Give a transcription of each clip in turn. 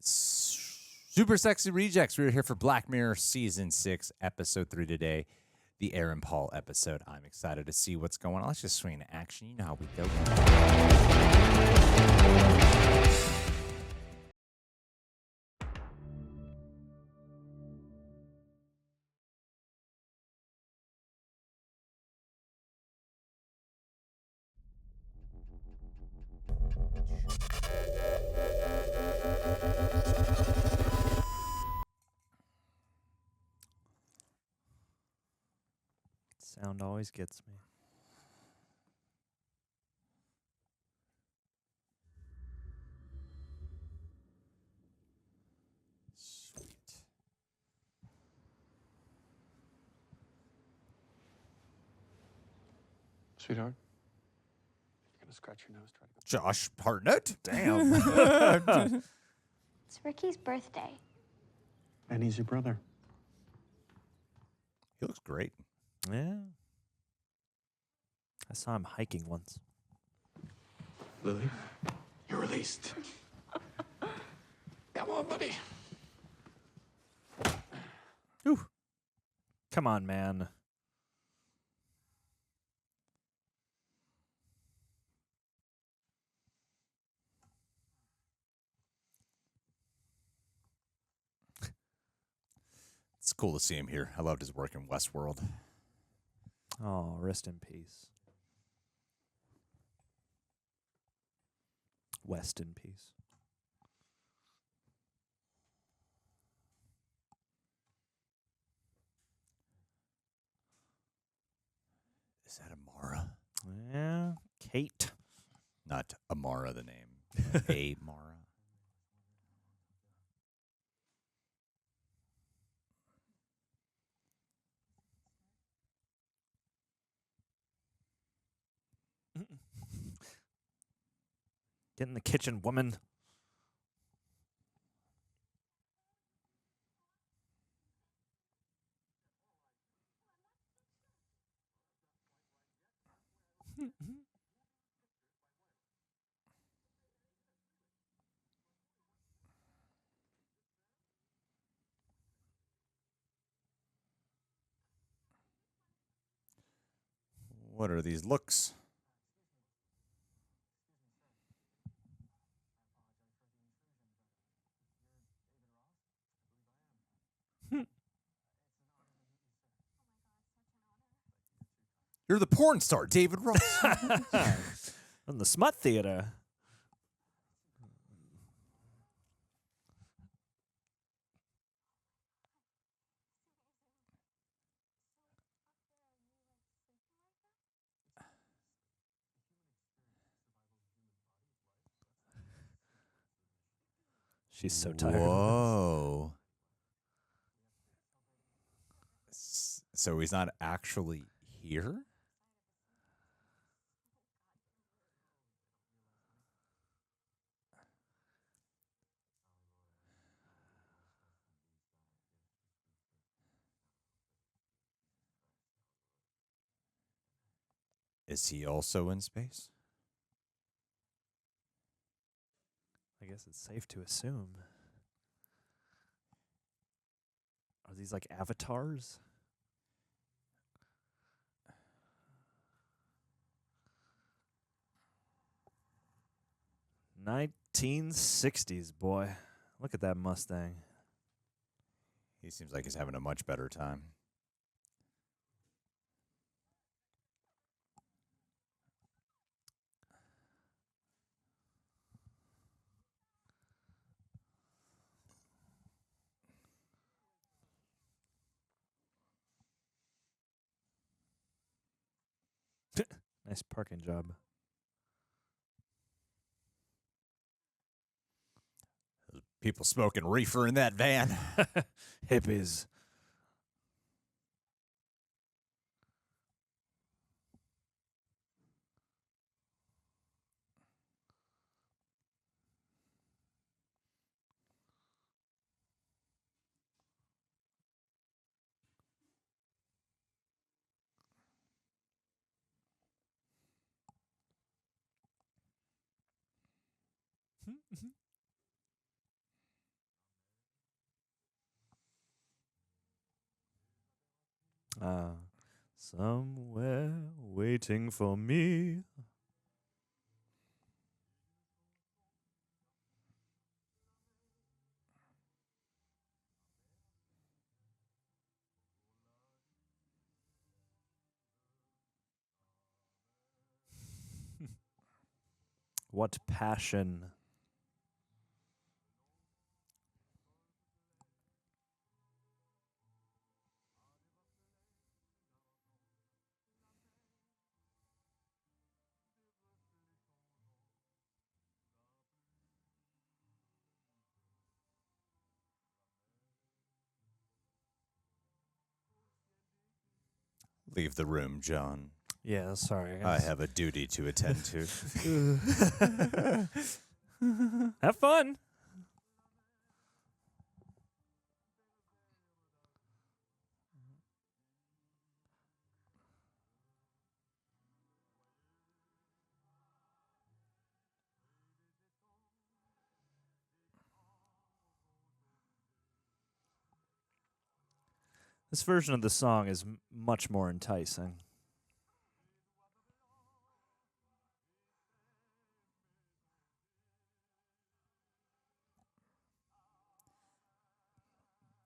Super Sexy Rejects. We're here for Black Mirror Season 6, Episode 3 today. The Aaron Paul episode. I'm excited to see what's going on. Let's just swing into action. You know how we go. Sound always gets me. Sweet. Sweetheart, you're gonna scratch your nose, try to go. Josh Hartnett. Damn. It's Ricky's birthday. And he's your brother. He looks great. Yeah. I saw him hiking once. Lily, you're released. Come on, buddy. Ooh. Come on, man. It's cool to see him here. I loved his work in Westworld. Oh, rest in peace. West in peace. Is that Amara? Yeah. Kate. Not Amara, the name. Amara. Get in the kitchen, woman. What are these looks? You're the porn star, David Ross. In the smut theater. She's so tired. Whoa. So he's not actually here? Is he also in space? I guess it's safe to assume. Are these like avatars? $1960s, boy. Look at that Mustang. He seems like he's having a much better time. Nice parking job. People smoking reefer in that van. Hippies. Somewhere waiting for me. What passion. Leave the room, John. Yeah, sorry. I have a duty to attend to. Have fun. This version of the song is much more enticing.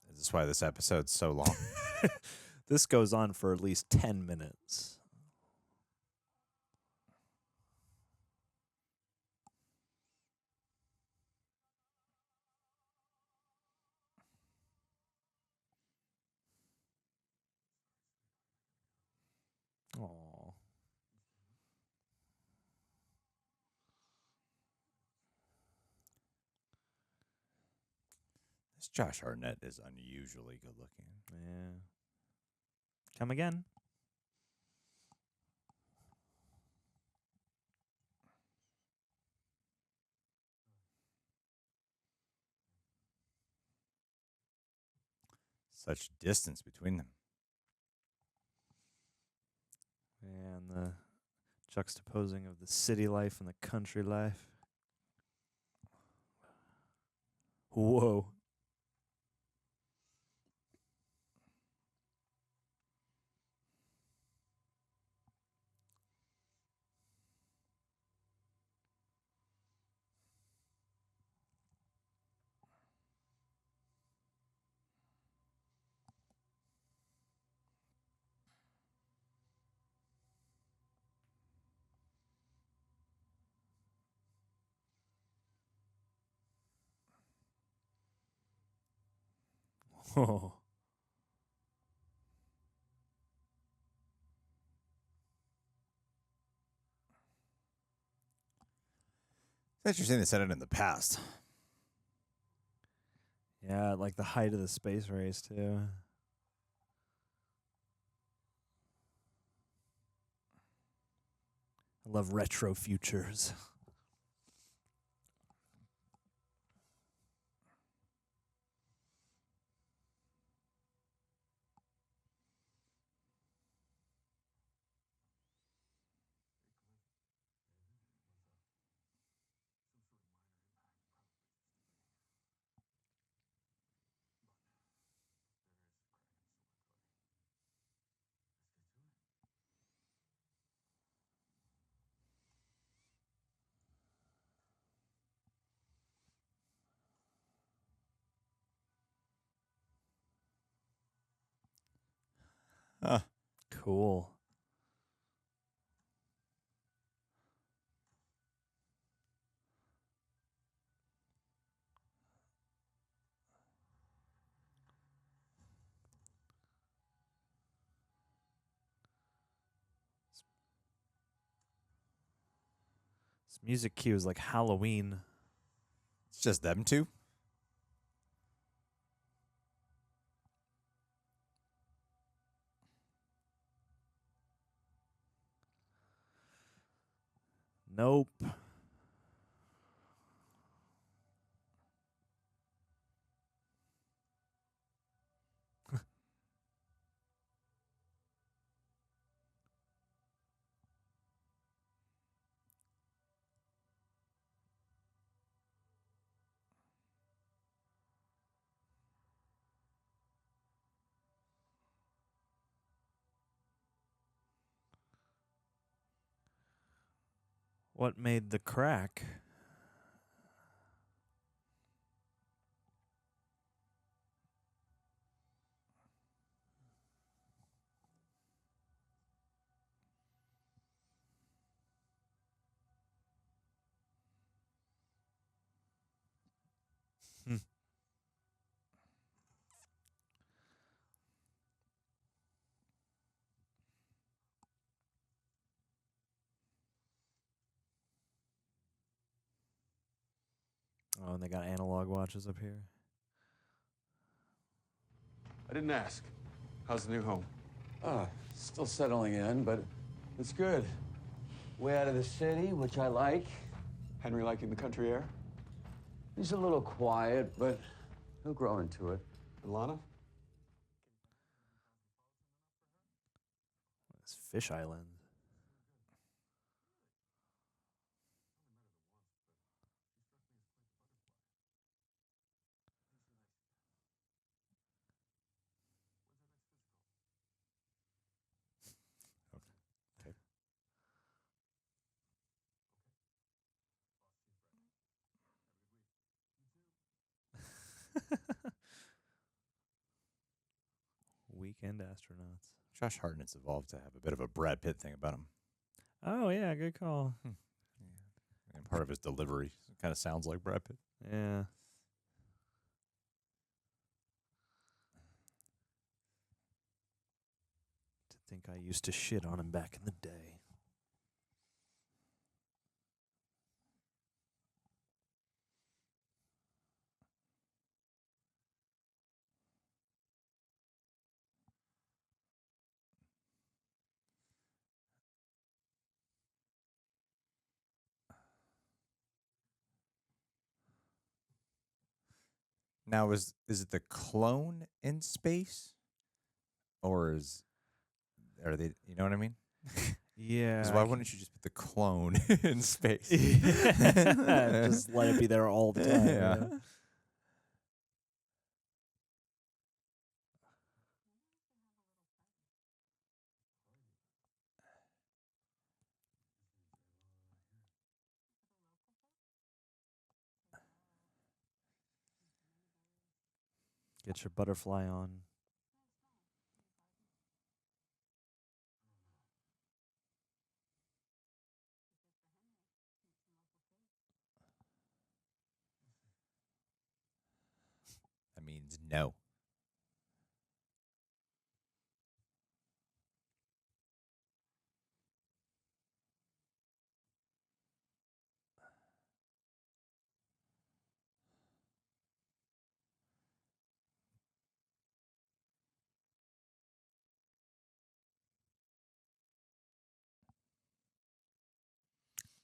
This is why this episode's so long. This goes on for at least 10 minutes. Aww. This Josh Hartnett is unusually good looking. Yeah. Come again. Such distance between them. And the juxtaposing of the city life and the country life. Whoa. Oh. It's interesting they said it in the past. Yeah, like the height of the space race, too. I love retro futures. Huh. Cool. This music cue is like Halloween. It's just them two. Nope. What made the crack? Oh, and they got analog watches up here. I didn't ask. How's the new home? Still settling in, but it's good. Way out of the city, which I like. Henry liking the country air? He's a little quiet, but he'll grow into it. And Lana? It's Fish Island. Weekend astronauts. Josh Hartnett's evolved to have a bit of a Brad Pitt thing about him. Oh yeah, good call. And part of his delivery kind of sounds like Brad Pitt. Yeah. To think I used to shit on him back in the day. Now, is it the clone in space, or are they? You know what I mean? Yeah. Because why wouldn't you just put the clone in space? Just let it be there all the time. Yeah. Get your butterfly on. That means no.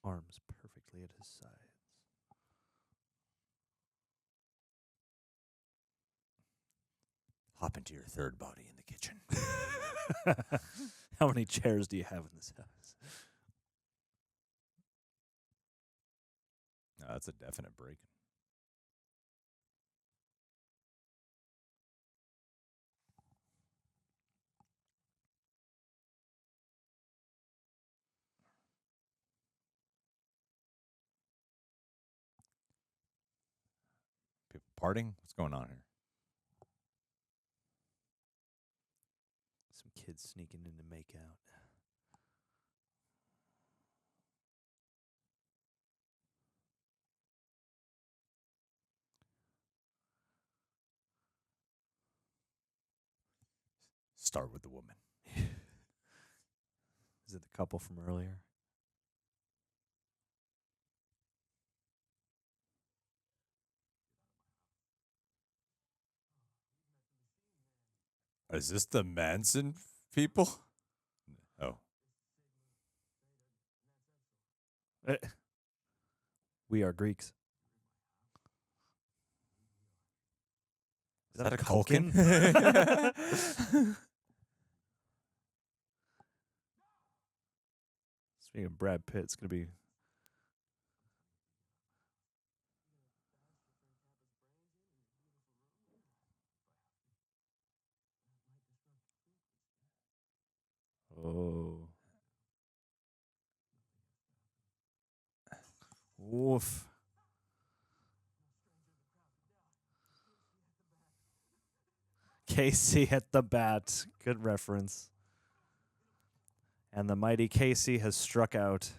Arms perfectly at his sides. Hop into your third body in the kitchen. How many chairs do you have in this house? No, that's a definite break. People partying? What's going on here? Some kids sneaking in to make out. Start with the woman. Is it the couple from earlier? Is this the Manson people? Oh. We are Greeks. Is that a Culkin? Speaking of Brad Pitt, it's going to be... Oh. Woof. Casey at the bat. Good reference. And the mighty Casey has struck out.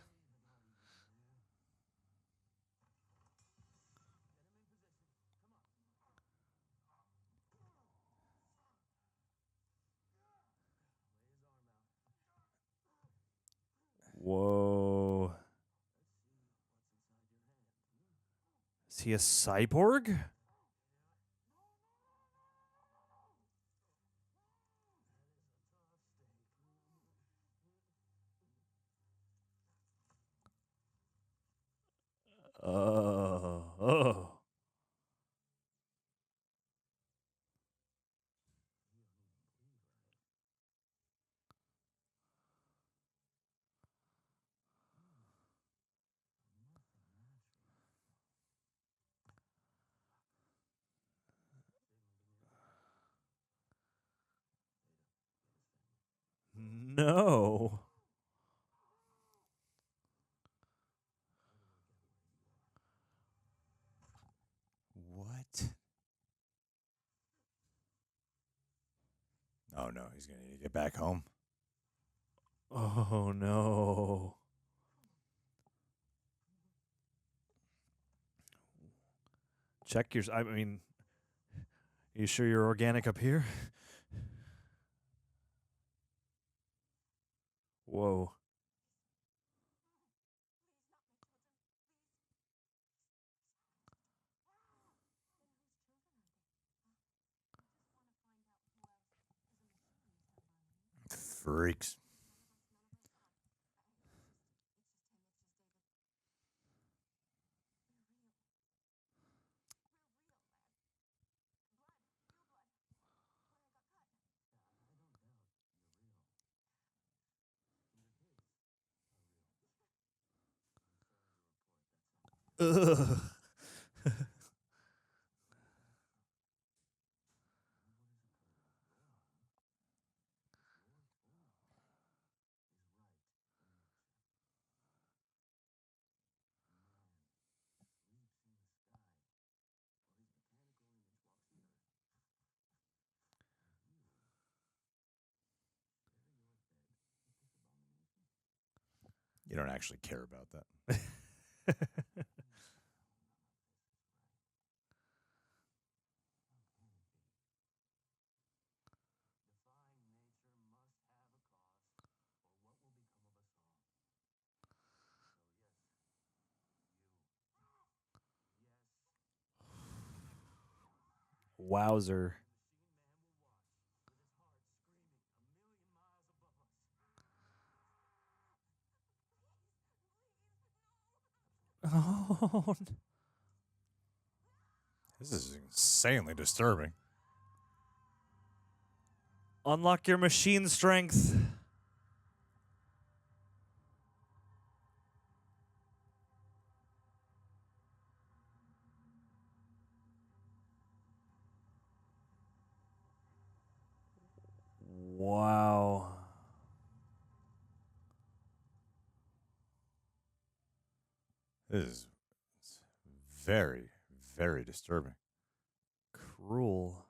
Whoa. Is he a cyborg? Oh. No. What? Oh no, he's gonna need to get back home. Oh no. Check your. I mean, you sure you're organic up here? Whoa. Freaks. Ugh. You don't actually care about that. Wowzer. Oh. This is insanely disturbing. Unlock your machine strength. Wow. This is very, very disturbing. Cruel.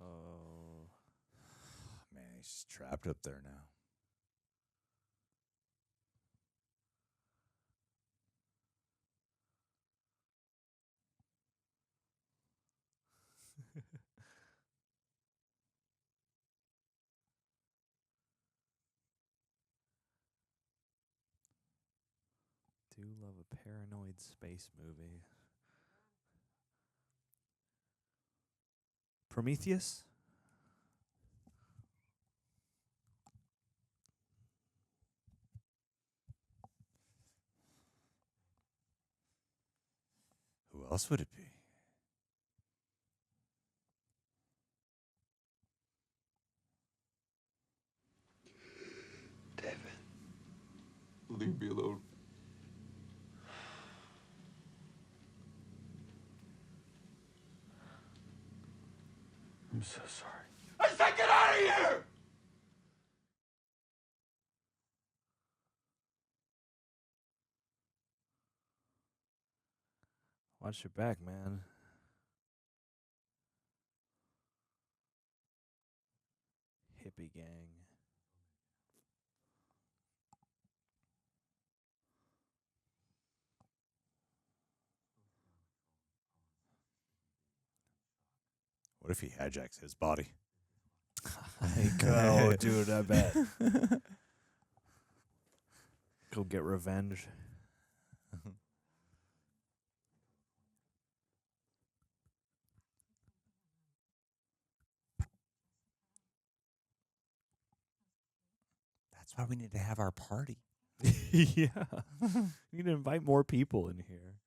Oh. Man, he's just trapped up there now. Paranoid space movie. Prometheus? Who else would it be? David. Leave me alone. I'm so sorry. I said get out of here! Watch your back, man. Hippie gang. What if he hijacks his body? Oh, dude, I bet. Go get revenge. That's why we need to have our party. Yeah. You need to invite more people in here.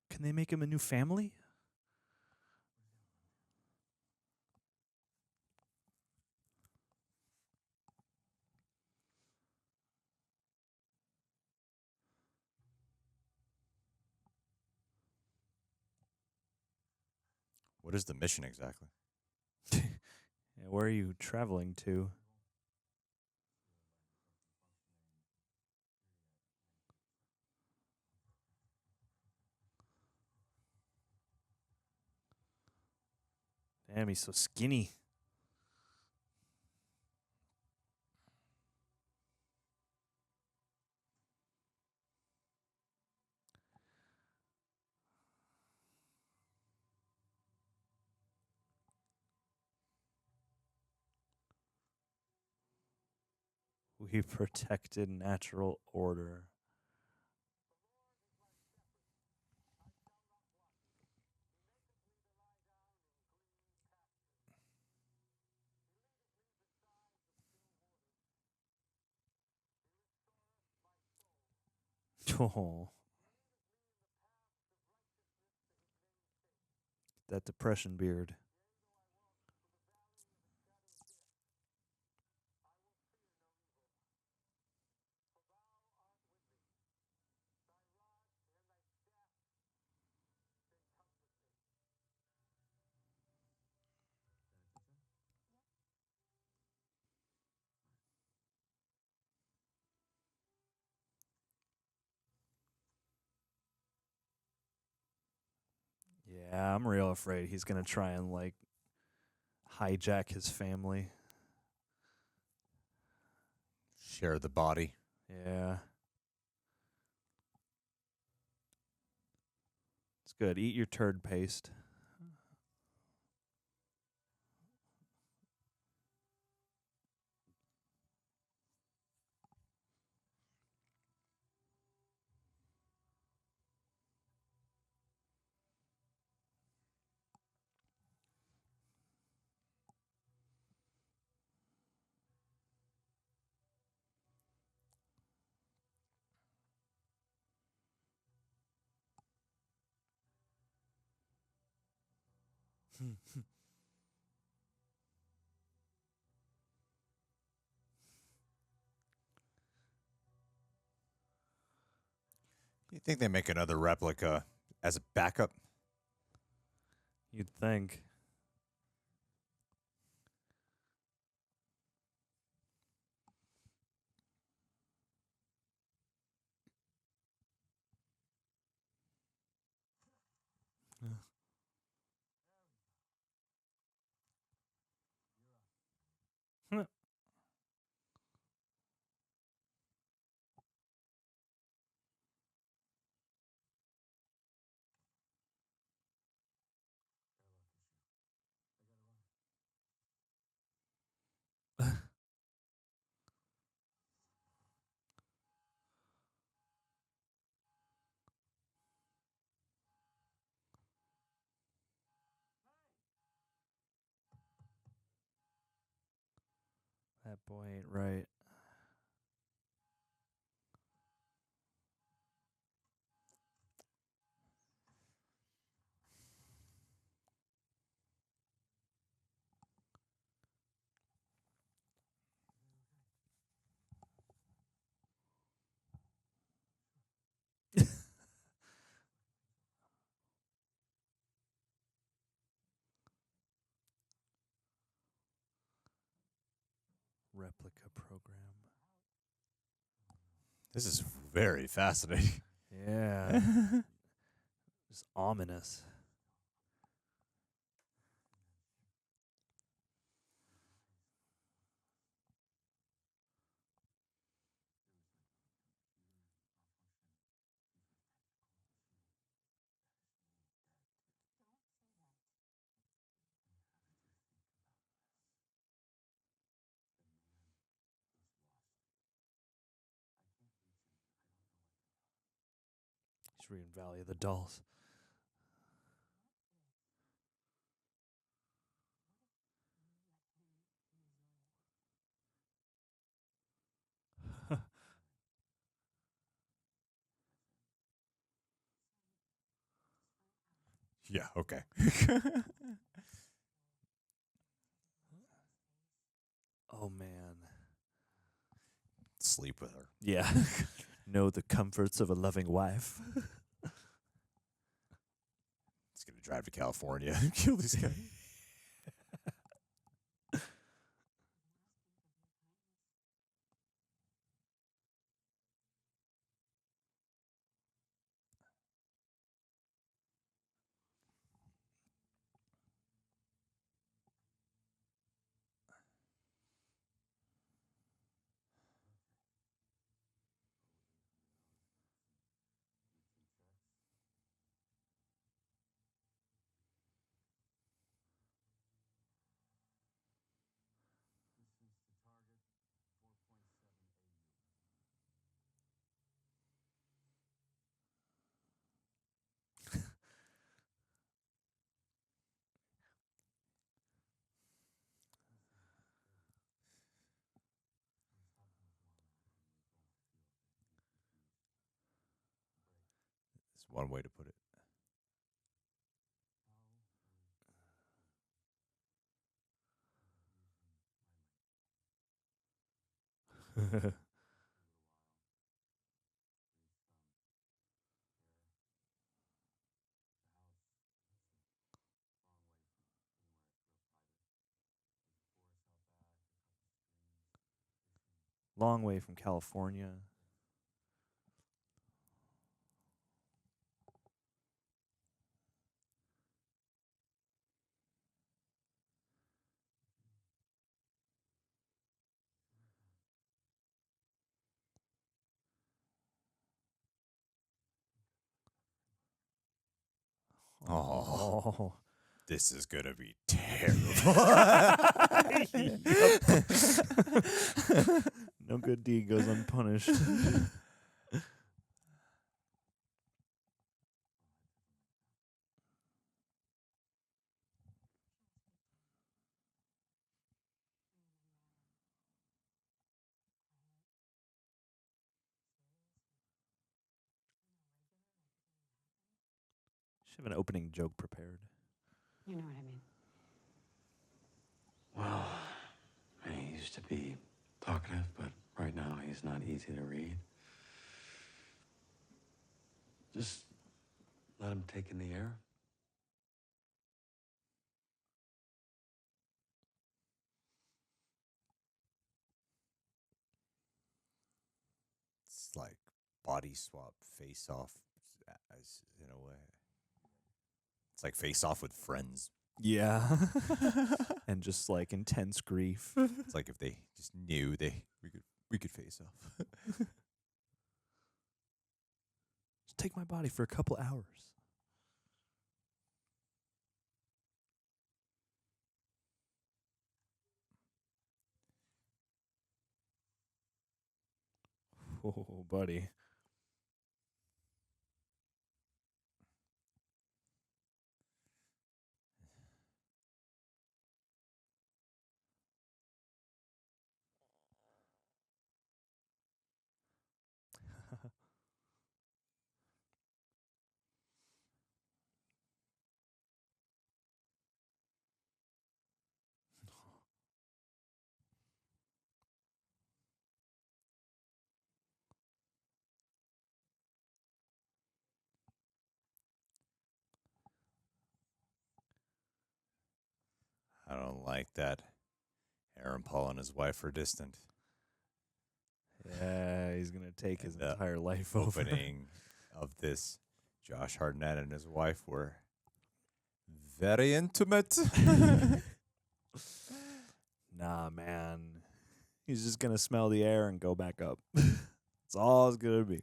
Can they make him a new family? What is the mission exactly? Yeah, where are you traveling to? Damn, he's so skinny. We protected natural order. Oh. That depression beard. Yeah, I'm real afraid he's gonna try and like hijack his family. Share the body. Yeah. It's good. Eat your turd paste. You think they make another replica as a backup? You'd think. That boy ain't right. Replica program. This is very fascinating. Yeah. Just ominous. He's reading Valley of the Dolls. Yeah, okay. Oh, man. Sleep with her. Yeah. Know the comforts of a loving wife. He's going to drive to California and kill this guy. That's one way to put it. Long way from California. Oh, this is going to be terrible. No good deed goes unpunished. Should have an opening joke prepared. You know what I mean. Well, he used to be talkative, but right now he's not easy to read. Just let him take in the air. It's like body swap, face off, as in a way. It's like face off with friends. Yeah. And just like intense grief. It's like if they just knew we could face off. Just take my body for a couple hours. Oh, buddy. I don't like that. Aaron Paul and his wife are distant. Yeah, he's going to take his And the entire life over. Opening of this, Josh Hartnett and his wife were very intimate. Nah, man. He's just going to smell the air and go back up. That's all it's going to be.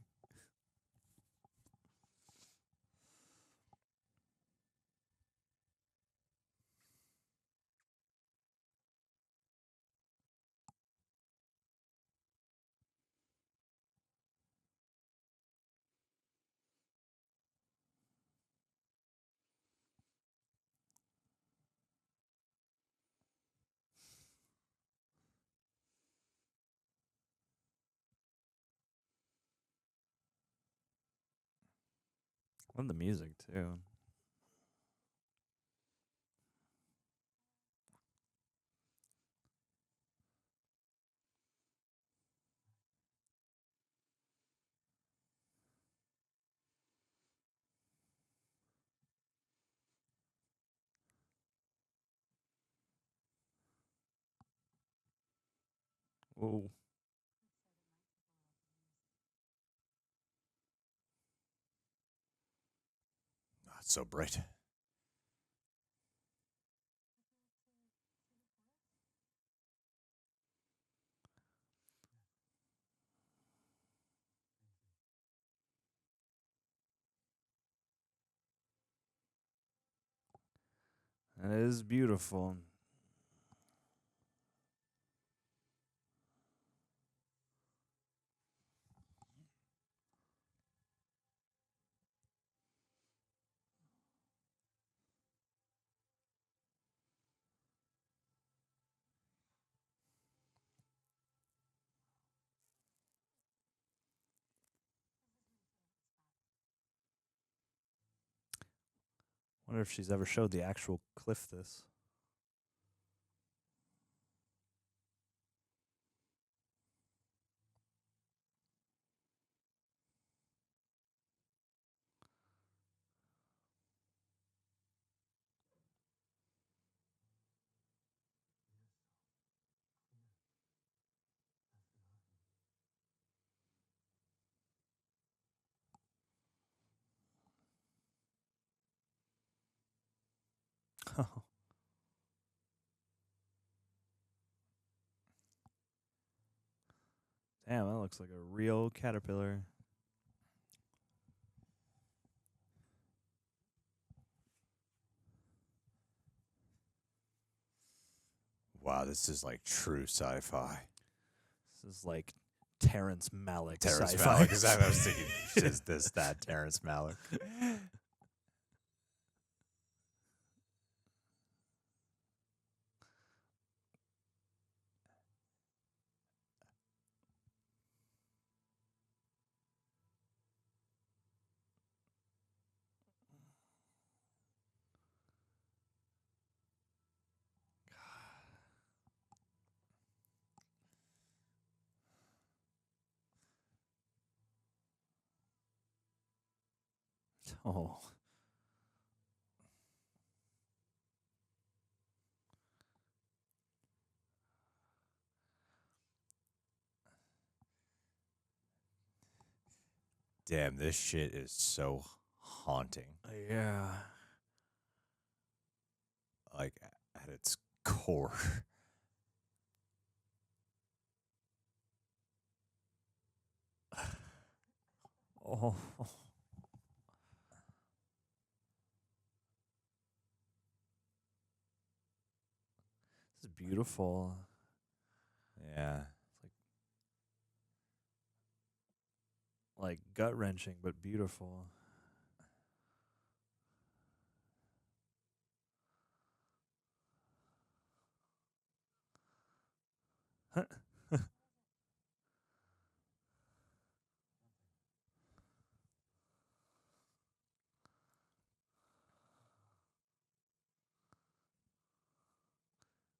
And the music, too. Whoa. Not so bright. That is beautiful. Wonder if she's ever showed the actual cliff this. Damn, that looks like a real caterpillar. Wow, this is like true sci-fi. This is like Terrence Malick Terrence sci-fi. Malick, because I was thinking, just this, that, Terrence Malick. Oh. Damn, this shit is so haunting. Yeah. like at its core. Oh. This is beautiful. Yeah. Like gut wrenching, but beautiful.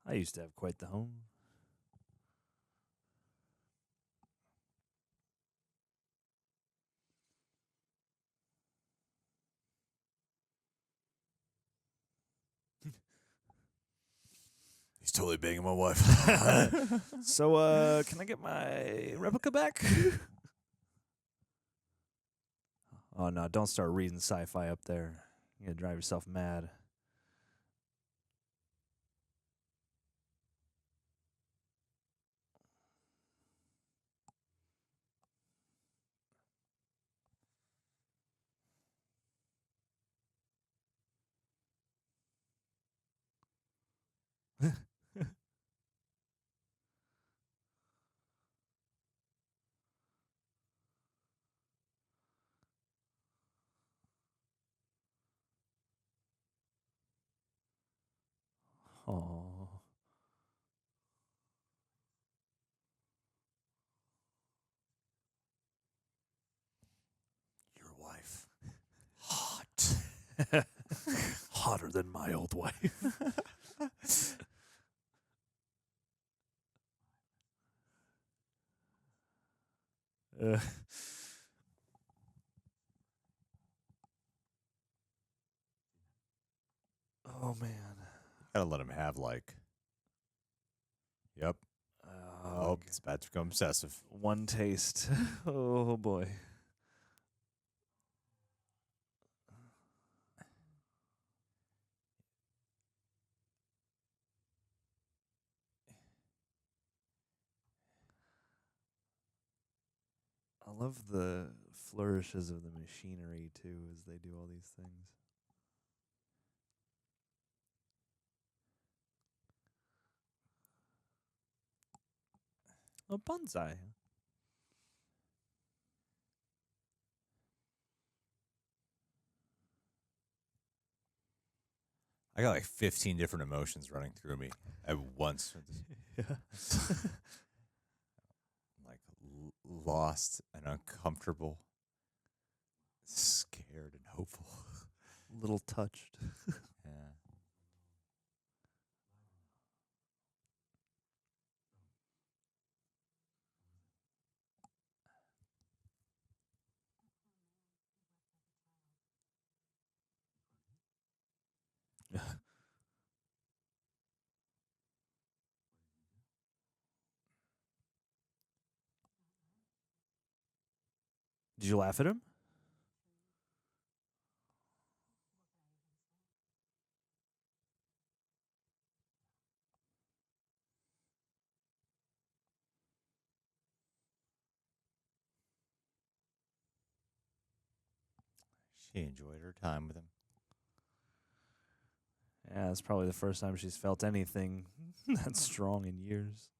I used to have quite the home. He's totally banging my wife. So, can I get my replica back? Oh, no, don't start reading sci-fi up there. You're going to drive yourself mad. Oh. Your wife. Hot. Hotter than my old wife. uh. Oh, man. Gotta let him have, like. Yep. Oh, it's about to become obsessive. One taste. Oh, boy. I love the flourishes of the machinery, too, as they do all these things. Oh, bonsai. I got like 15 different emotions running through me at once. Yeah. Like lost and uncomfortable, scared and hopeful. Little touched. Yeah. Did you laugh at him? She enjoyed her time with him. Yeah, it's probably the first time she's felt anything that strong in years.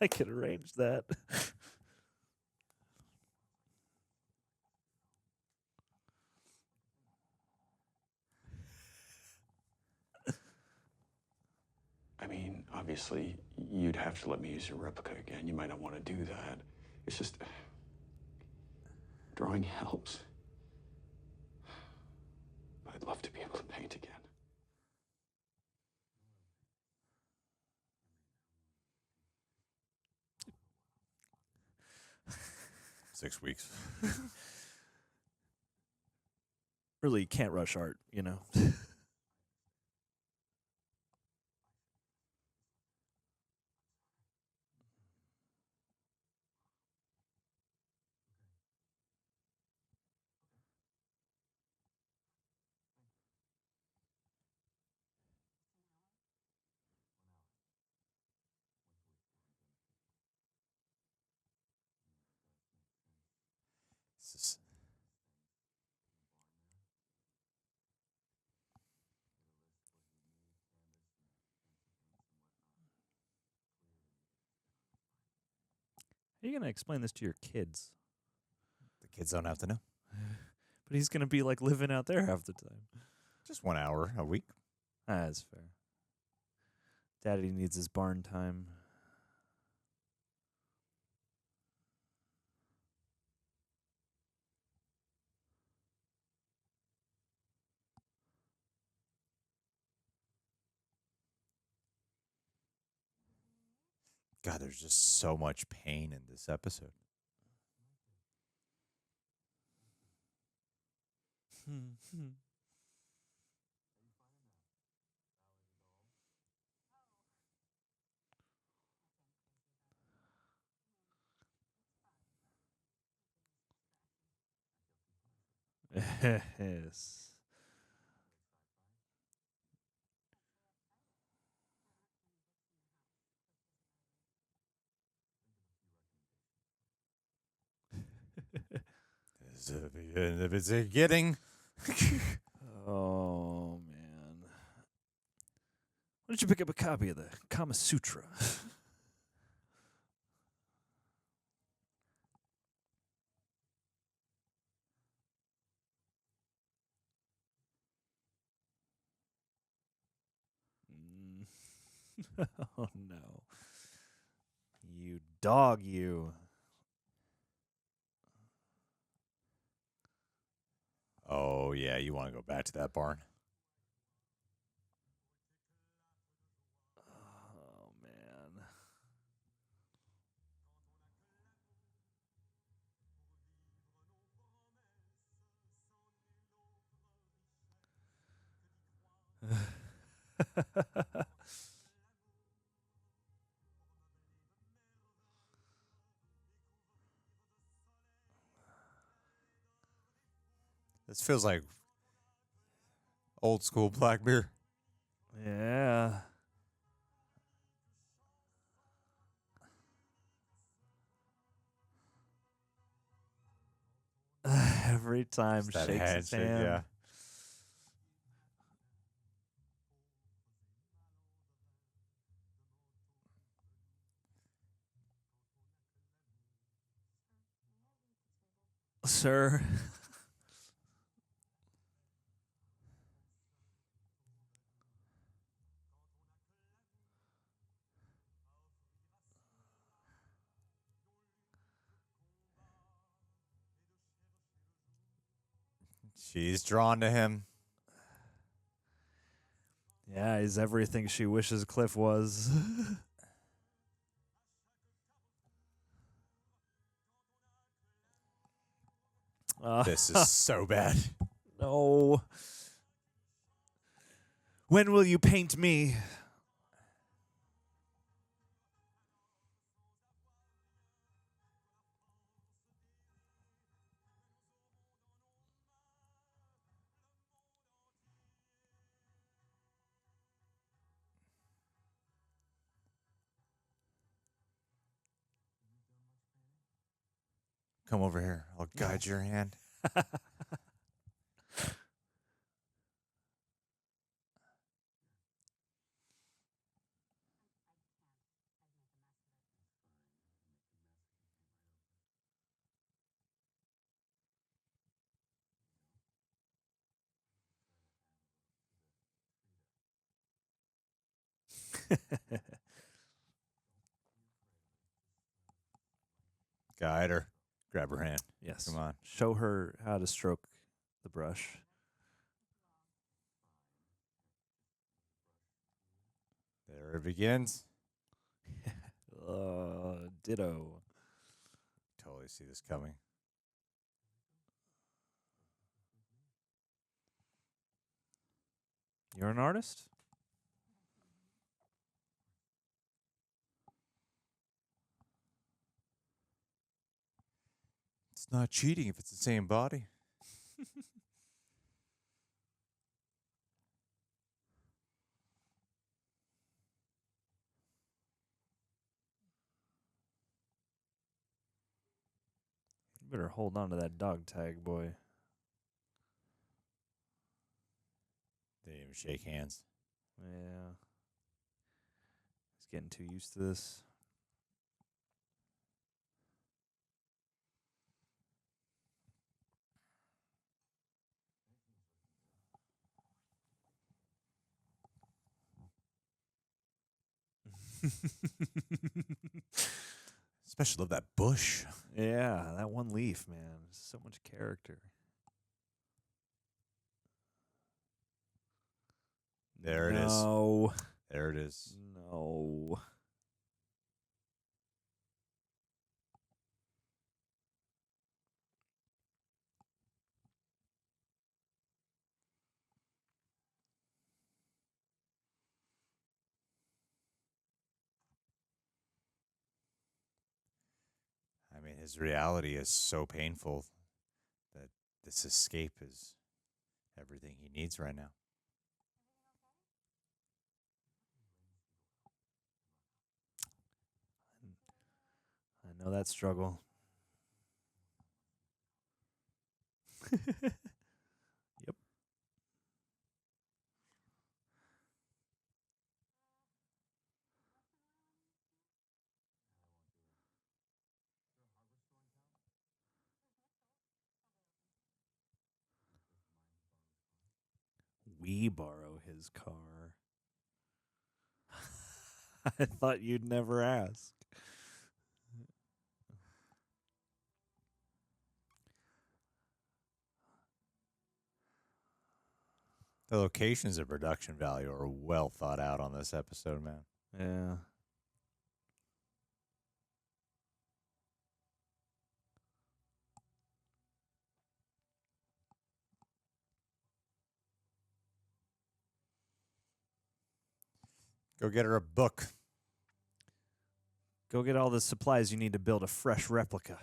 I could arrange that. I mean, obviously, you'd have to let me use your replica again. You might not want to do that. It's just. Drawing helps. But I'd love to be able to paint again. 6 weeks. Really can't rush art, you know. This is- How are you gonna explain this to your kids? the kids don't have to know. But he's gonna be like living out there half the time. Just 1 hour a week. That's fair. Daddy needs his barn time. God, there's just so much pain in this episode. Yes. If it's getting. Oh man. Why don't you pick up a copy of the Kama Sutra? Mm. Oh no. You dog, you. Oh, yeah, you want to go back to that barn? Oh man. This feels like old school Black Bear. Yeah. Every time Just that shakes his handshake, hand. yeah. Sir. She's drawn to him. Yeah, he's everything she wishes Cliff was. This is so bad. No. When will you paint me? Come over here. I'll guide your hand. Guide her. Grab her hand. Yes. Come on. Show her how to stroke the brush. There it begins. Ditto. Totally see this coming. You're an artist? It's not cheating if it's the same body. You better hold on to that dog tag, boy. They didn't even shake hands. Yeah. He's getting too used to this. Especially love that bush. Yeah, that one leaf, man. So much character. There it is. No. There it is. No. I mean, his reality is so painful that this escape is everything he needs right now. I know that struggle. Yep. We borrow his car. I thought you'd never ask. The locations of production value are well thought out on this episode, man. Yeah. Go get her a book. Go get all the supplies you need to build a fresh replica.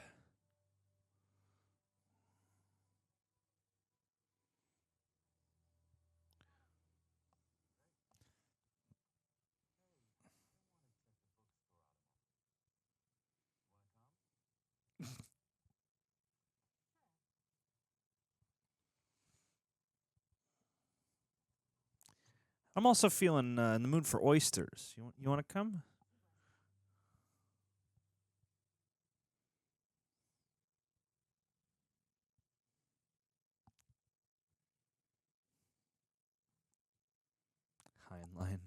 I'm also feeling in the mood for oysters. You want to come? Heinlein.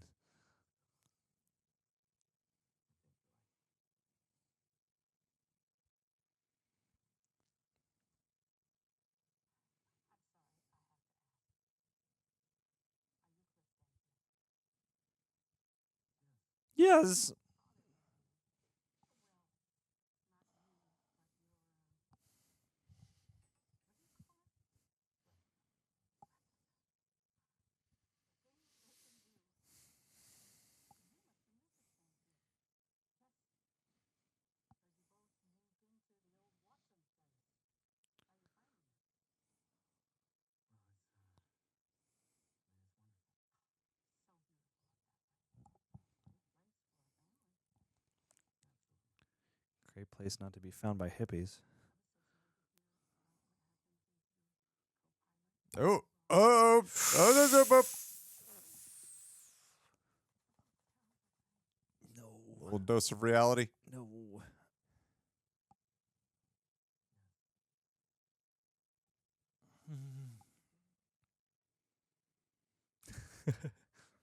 Yes. Great place not to be found by hippies. Oh, No. little dose of reality. No.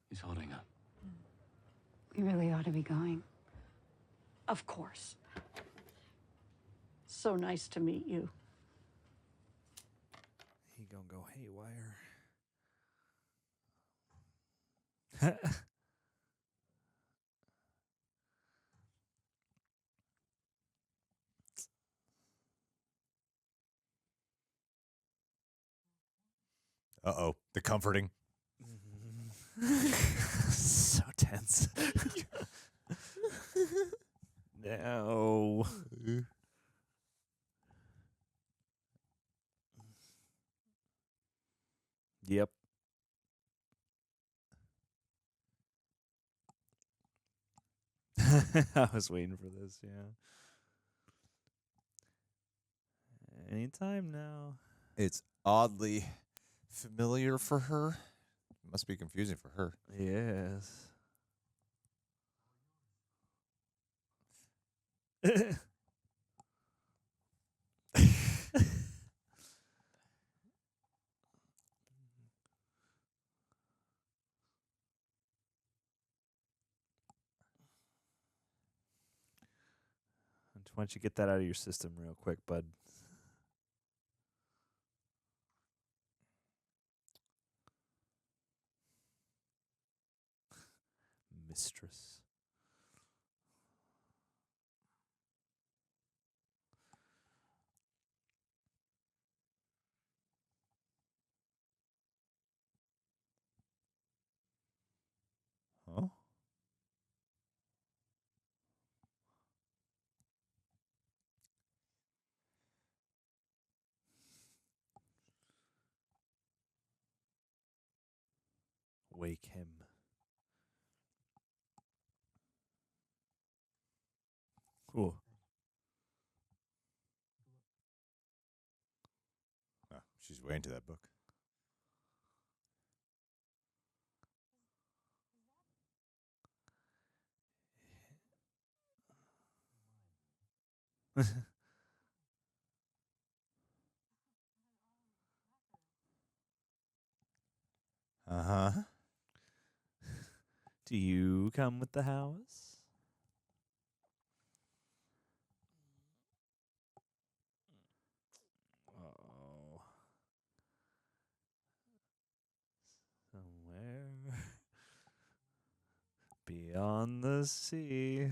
He's holding up. We really ought to be going. Of course. So nice to meet you. He gonna go haywire. Uh-oh. The comforting. So tense. No. Yep. I was waiting for this, yeah. Anytime now. It's oddly familiar for her. Must be confusing for her. Yes. Why don't you get that out of your system real quick, bud? Mistress. Oh. Wake him. Ooh. Oh, she's way into that book. Uh-huh. Do you come with the house? Oh. Somewhere beyond the sea.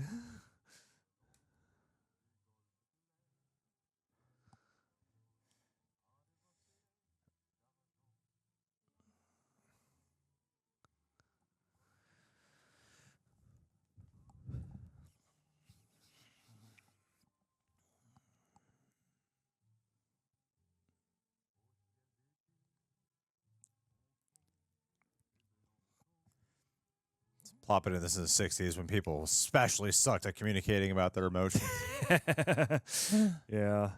Plop into this in the 60s when people especially sucked at communicating about their emotions. Yeah.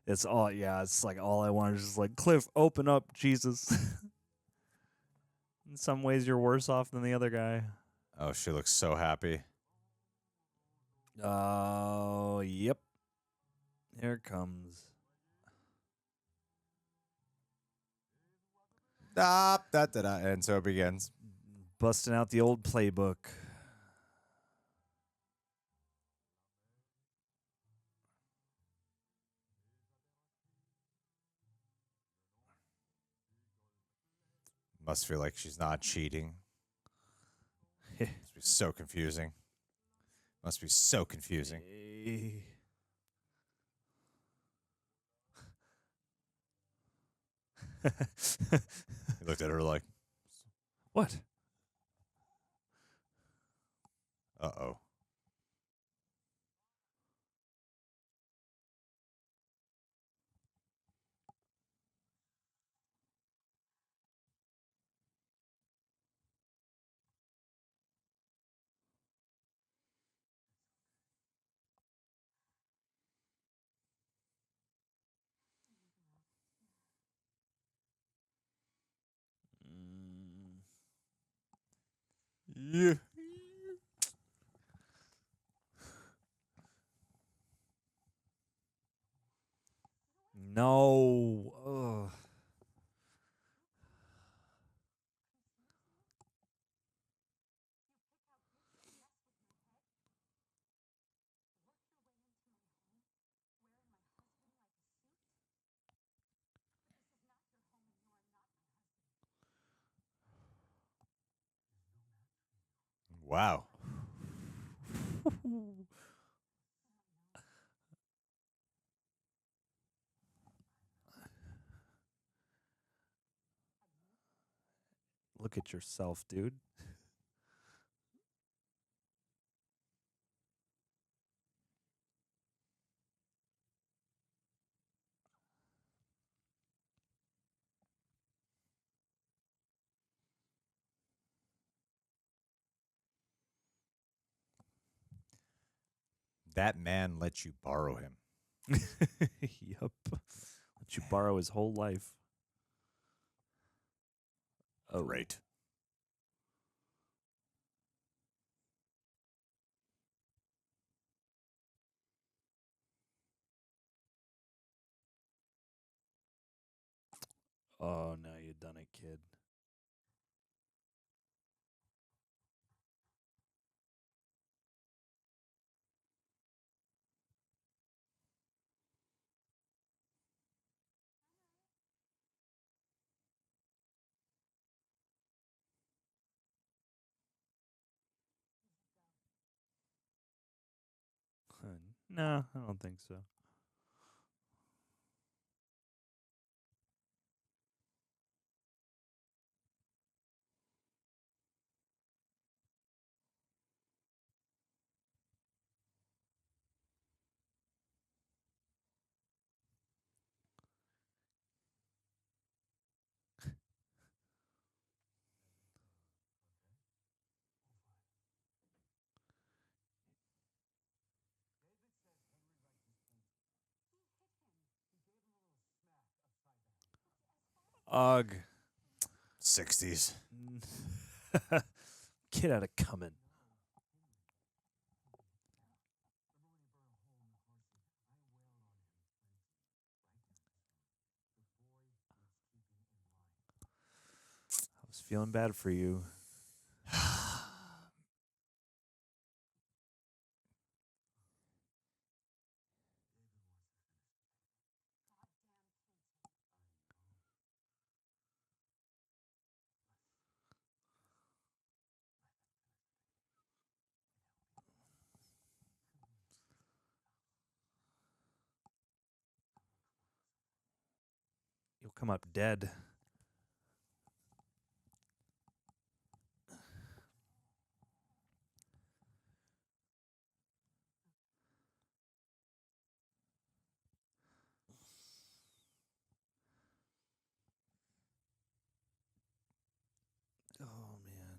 It's all, yeah, it's like all I wanted is just like, Cliff, open up, Jesus. In some ways, you're worse off than the other guy. Oh, she looks so happy. Oh, yep. Here it comes. And so it begins. Busting out the old playbook. Must feel like she's not cheating. Must be so confusing. Must be so confusing. He looked at her like, What? uh-oh. Yeah. No. Ugh. Wow. Look at yourself, dude. That man let you borrow him. Yup. Let you borrow his whole life. Oh. Great. Oh, now you done it, kid. No, I don't think so. Ugh. 60s. Get out of coming. I was feeling bad for you. You'll come up dead. Oh, man.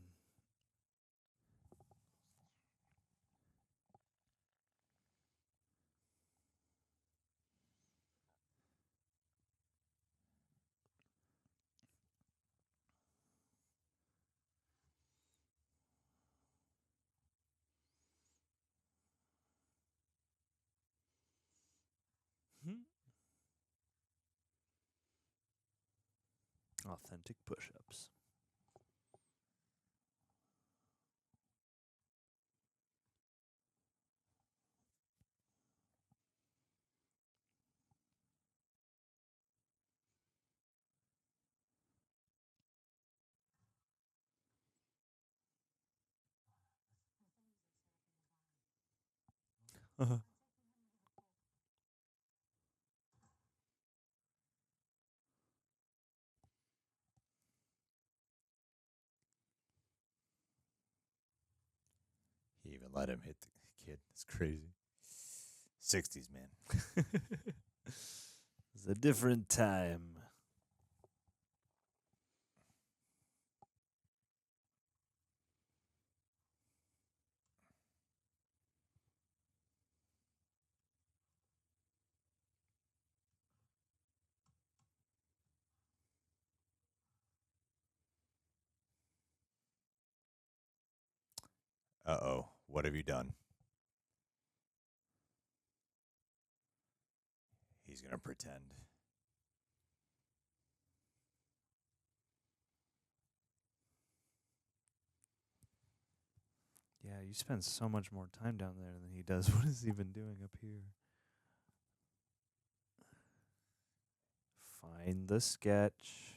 Authentic push-ups. He even let him hit the kid. It's crazy. 60s, man. It's a different time. Uh-oh. What have you done? He's going to pretend. Yeah, you spend so much more time down there than he does. What is he even doing up here? Find the sketch.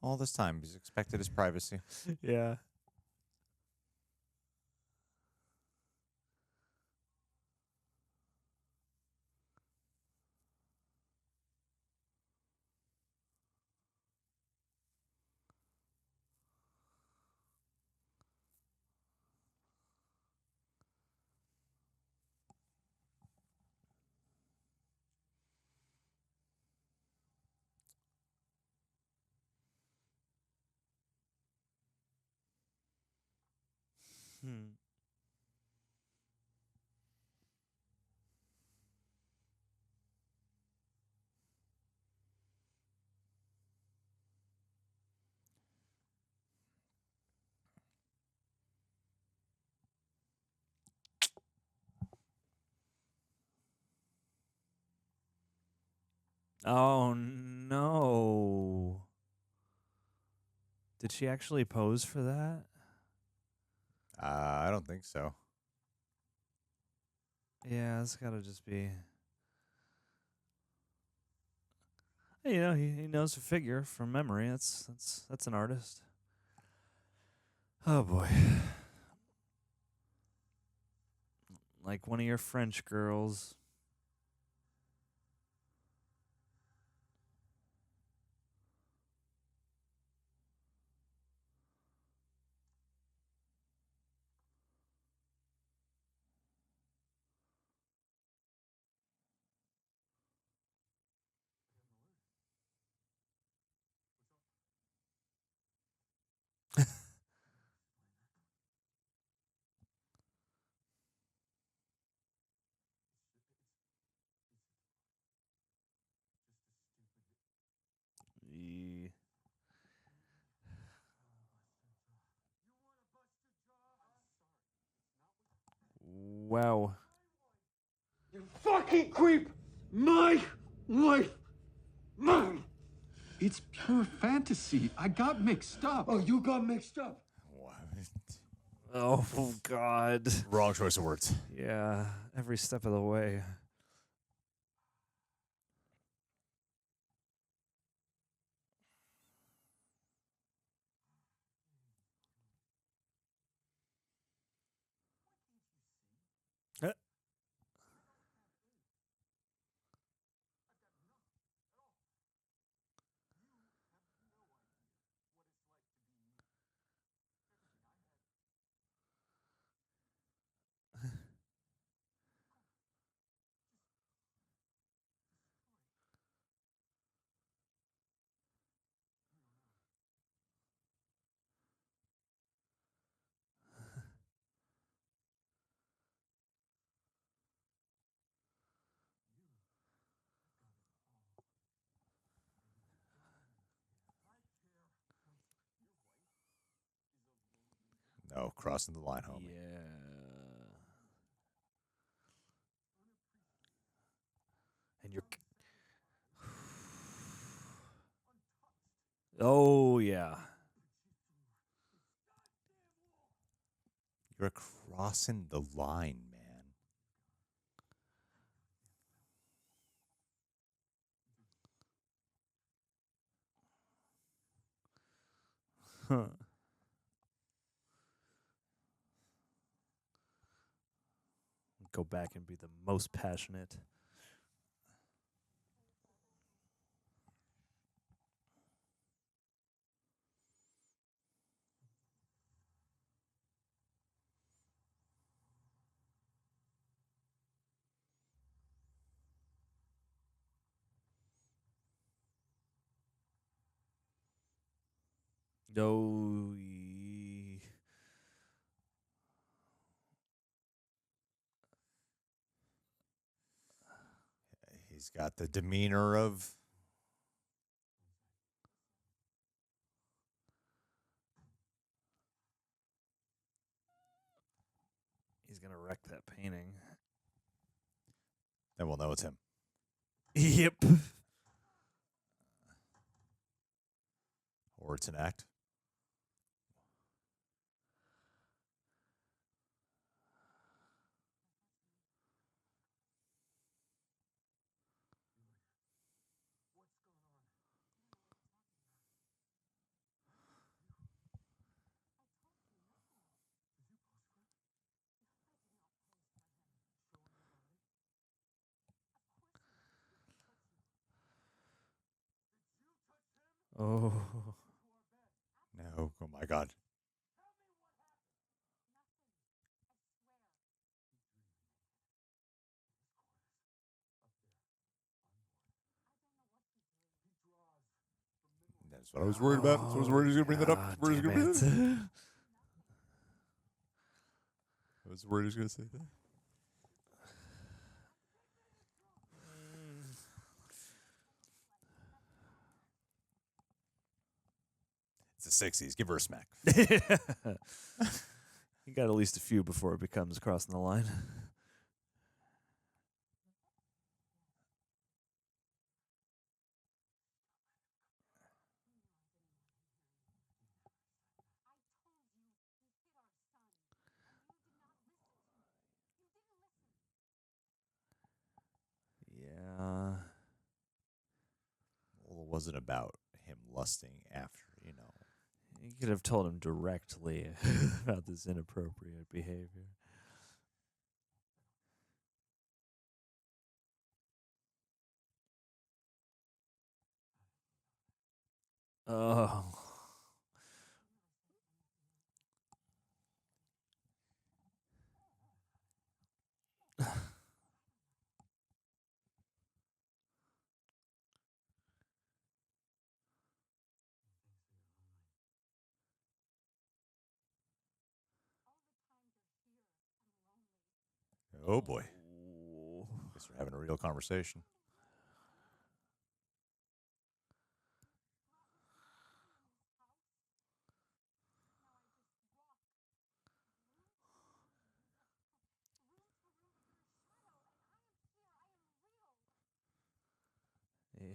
All this time, he's expected his privacy. Yeah. Oh no. Did she actually pose for that? I don't think so. Yeah, it's gotta just be. You know, he knows a figure from memory. That's an artist. Oh boy. Like one of your French girls. Ye- Wow. You fucking creep! My wife! Mine! It's pure fantasy. I got mixed up. Oh, you got mixed up. What? Oh God. Wrong choice of words. Yeah, every step of the way. Uh, No, crossing the line, homie. Yeah. And you're. Oh yeah. You're crossing the line, man. Huh. Go back and be the most passionate. No. He's got the demeanor of. He's gonna wreck that painting. Then we'll know it's him. Yep. Or it's an act. Oh. No. Oh my God. That's what I was worried about. So I was worried he was going to bring that up. Ah, Where is he damn gonna bring that up? it. was worried he was going to say that. It's the 60s. Give her a smack. You got at least a few before it becomes crossing the line. Yeah. Well, it wasn't about him lusting after, you know. You could have told him directly about this inappropriate behavior. Oh. Oh, boy. Guess we're having a real conversation. Yeah.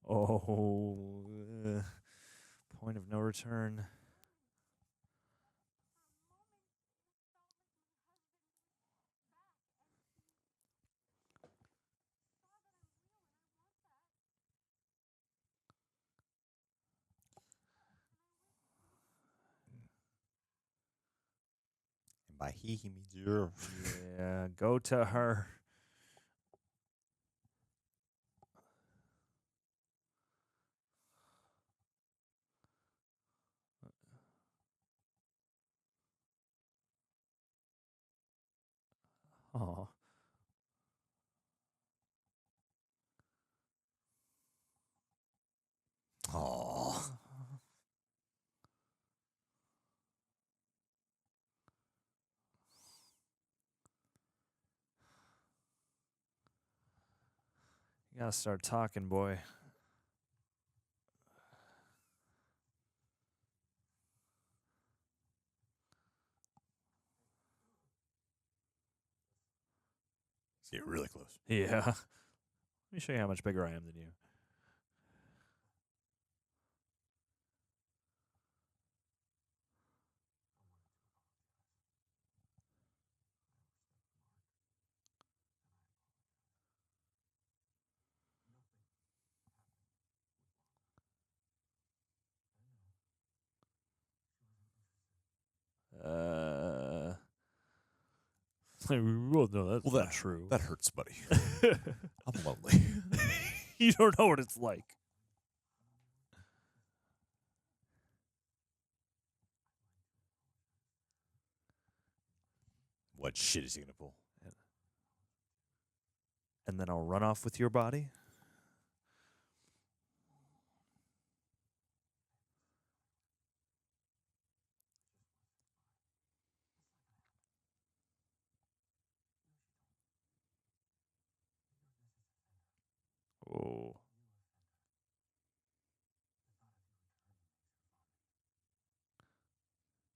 Oh. Point of no return. And by he means you. Yeah, go to her. Oh. Aww. You gotta start talking, boy. It's getting really close. Yeah. Let me show you how much bigger I am than you. Well, no, that's Well, not that true. That hurts, buddy. I'm lonely. You don't know what it's like. What shit is he gonna pull? And then I'll run off with your body. Oh.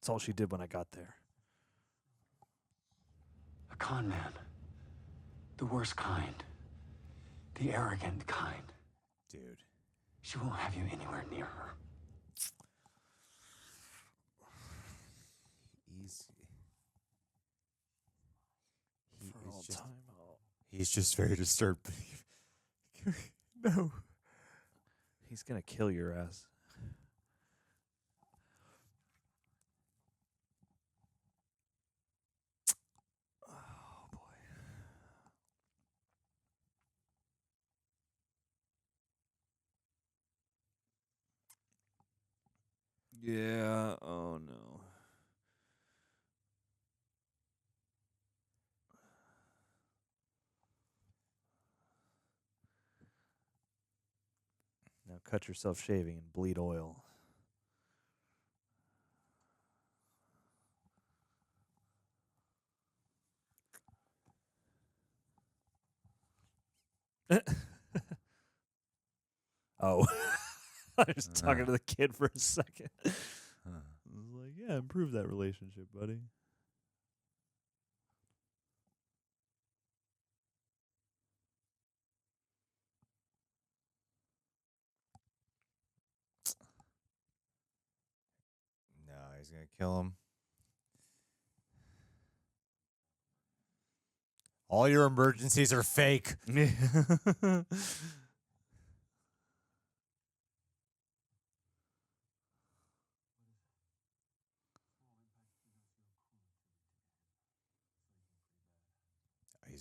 That's all she did when I got there. A con man. The worst kind. The arrogant kind. Dude. She won't have you anywhere near her. He's just very disturbed. No. He's gonna kill your ass. Oh boy. Yeah. Oh no. Now cut yourself shaving and bleed oil. Oh. I was talking to the kid for a second. I was like, yeah, improve that relationship, buddy. No, he's gonna kill him. All your emergencies are fake. He's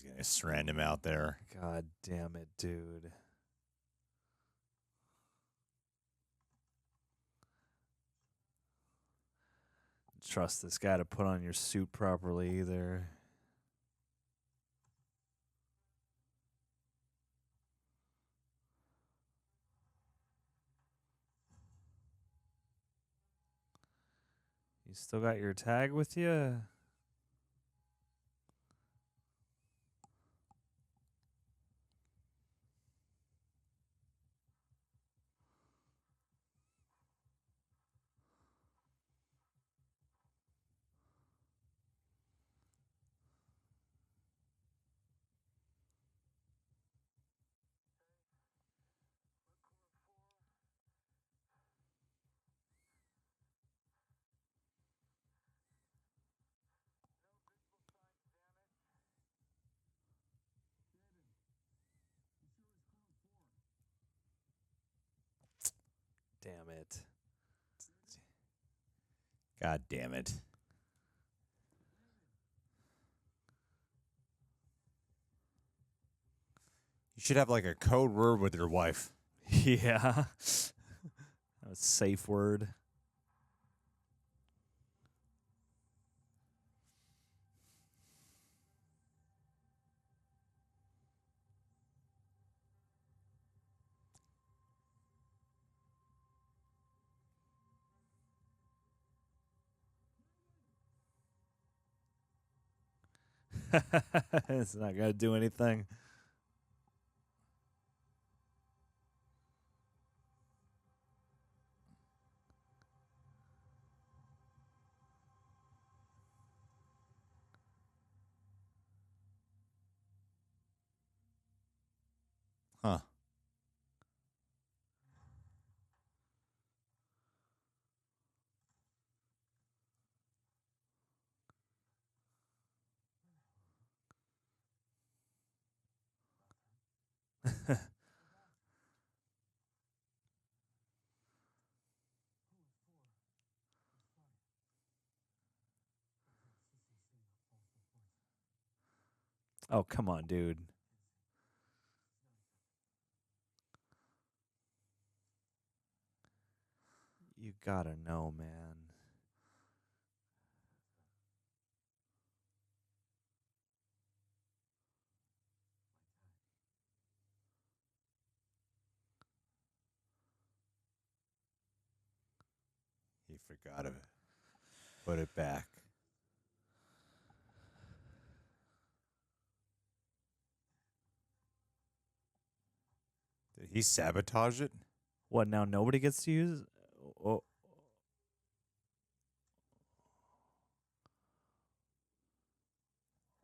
gonna strand him out there. God damn it, dude. Trust this guy to put on your suit properly either. You still got your tag with you? Damn it. God damn it. You should have like a code word with your wife. Yeah. A safe word. It's not going to do anything. Huh. Oh, come on, dude. You gotta know, man. He forgot to put it back. Did he sabotage it? What, now nobody gets to use it? Oh.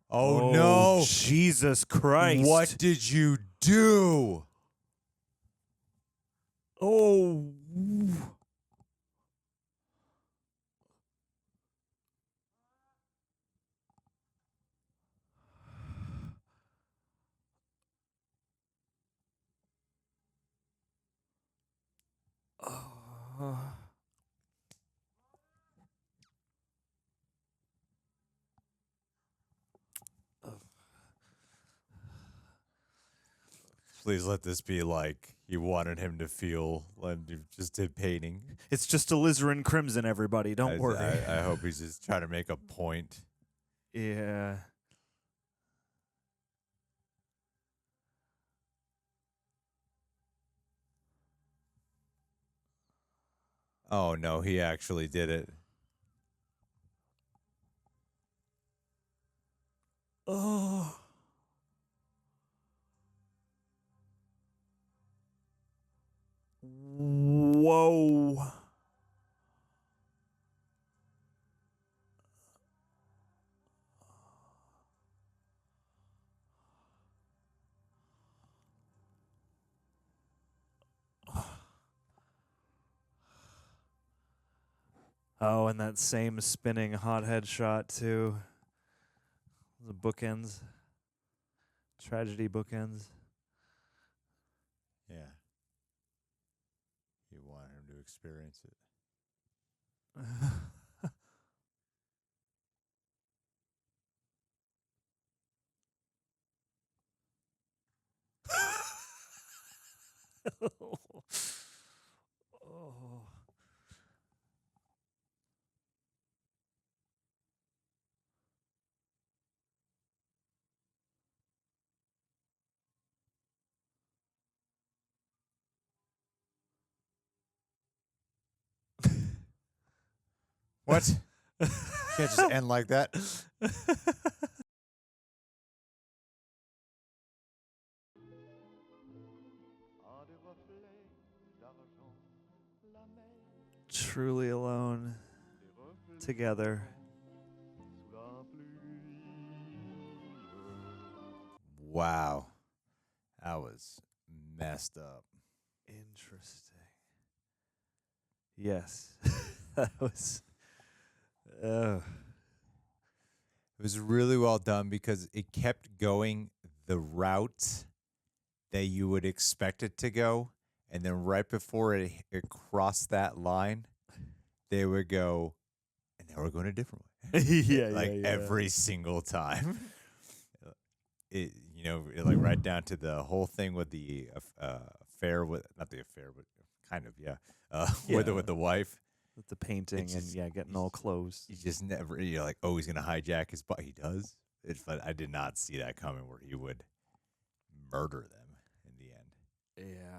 Oh no. Jesus Christ. What did you do? Oh. Please let this be like you wanted him to feel when you just did painting. It's just alizarin crimson, everybody. Don't worry. I hope he's just trying to make a point. Yeah. Oh no, he actually did it. Oh. Oh, and that same spinning hothead shot too. The bookends. Tragedy bookends. Yeah. You want him to experience it. Oh. What? Can't just end like that. Truly alone. Together. Wow. That was messed up. Interesting. Yes. That was. It was really well done because it kept going the route that you would expect it to go. And then right before it crossed that line, they would go, and now we're going a different way. yeah. Every single time. It, like right down to the whole thing with the affair with, not the affair, but kind of, with the wife. With the painting just- and getting all close. You just never, you're like, oh, he's going to hijack his body. He does. But I did not see that coming where he would murder them in the end. Yeah.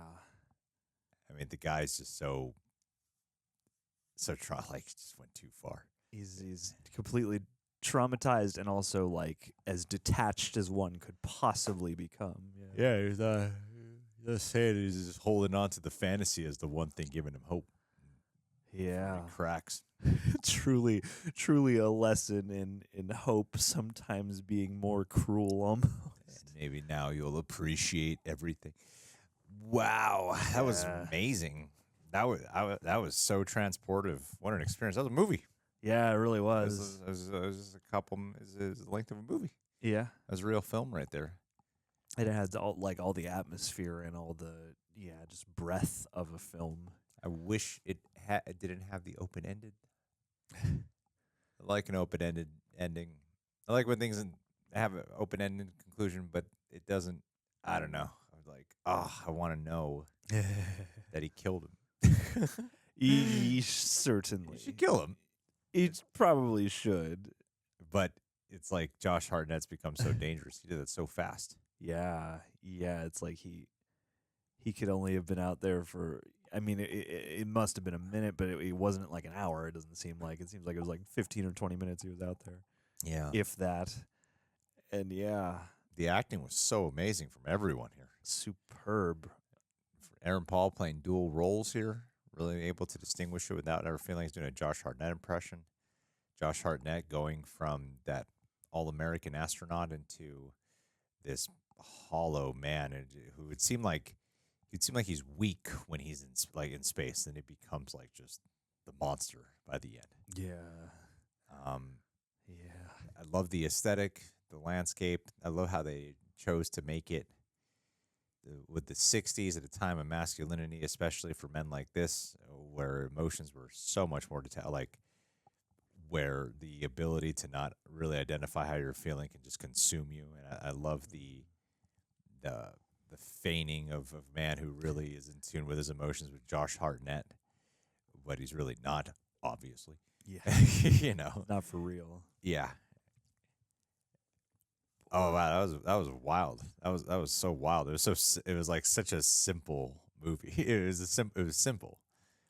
I mean, the guy's just so just went too far. He's completely traumatized and also like as detached as one could possibly become. Yeah, he's just saying he's just holding on to the fantasy as the one thing giving him hope. Yeah. He cracks. truly a lesson in hope sometimes being more cruel almost. And maybe now you'll appreciate everything. Wow, that was Yeah. amazing. That was so transportive. What an experience! That was a movie. Yeah, it really It was. was just a couple. It was the length of a movie. Yeah. That was a real film right there. And it has all the atmosphere and all the just breadth of a film. I wish it didn't have the open ended. I like an open ended ending. I like when things have an open ended conclusion, but it doesn't. I don't know. I was like, I want to know that he killed him. Certainly. You should kill him. He probably should. But it's like Josh Hartnett's become so dangerous. He did it so fast. Yeah. It's like he could only have been out there for. I mean, it must have been a minute, but it wasn't like an hour. It doesn't seem like. It seems like it was like 15 or 20 minutes he was out there, Yeah. if that. And The acting was so amazing from everyone here. superb. Aaron Paul playing dual roles here, really able to distinguish it without ever feeling he's doing a Josh Hartnett impression. Josh Hartnett going from that all-American astronaut into this hollow man who would seem like he's weak when he's in space, and it becomes like just the monster by the end. Yeah. I love the aesthetic, the landscape. I love how they chose to make it with the 60s at a time of masculinity, especially for men like this, where emotions were so much more detailed, like where the ability to not really identify how you're feeling can just consume you. And I love the feigning of a man who really is in tune with his emotions with Josh Hartnett, but he's really not, obviously. Yeah. Not for real. Yeah. Oh wow, that was wild. That was so wild. It was like such a simple movie. It was simple.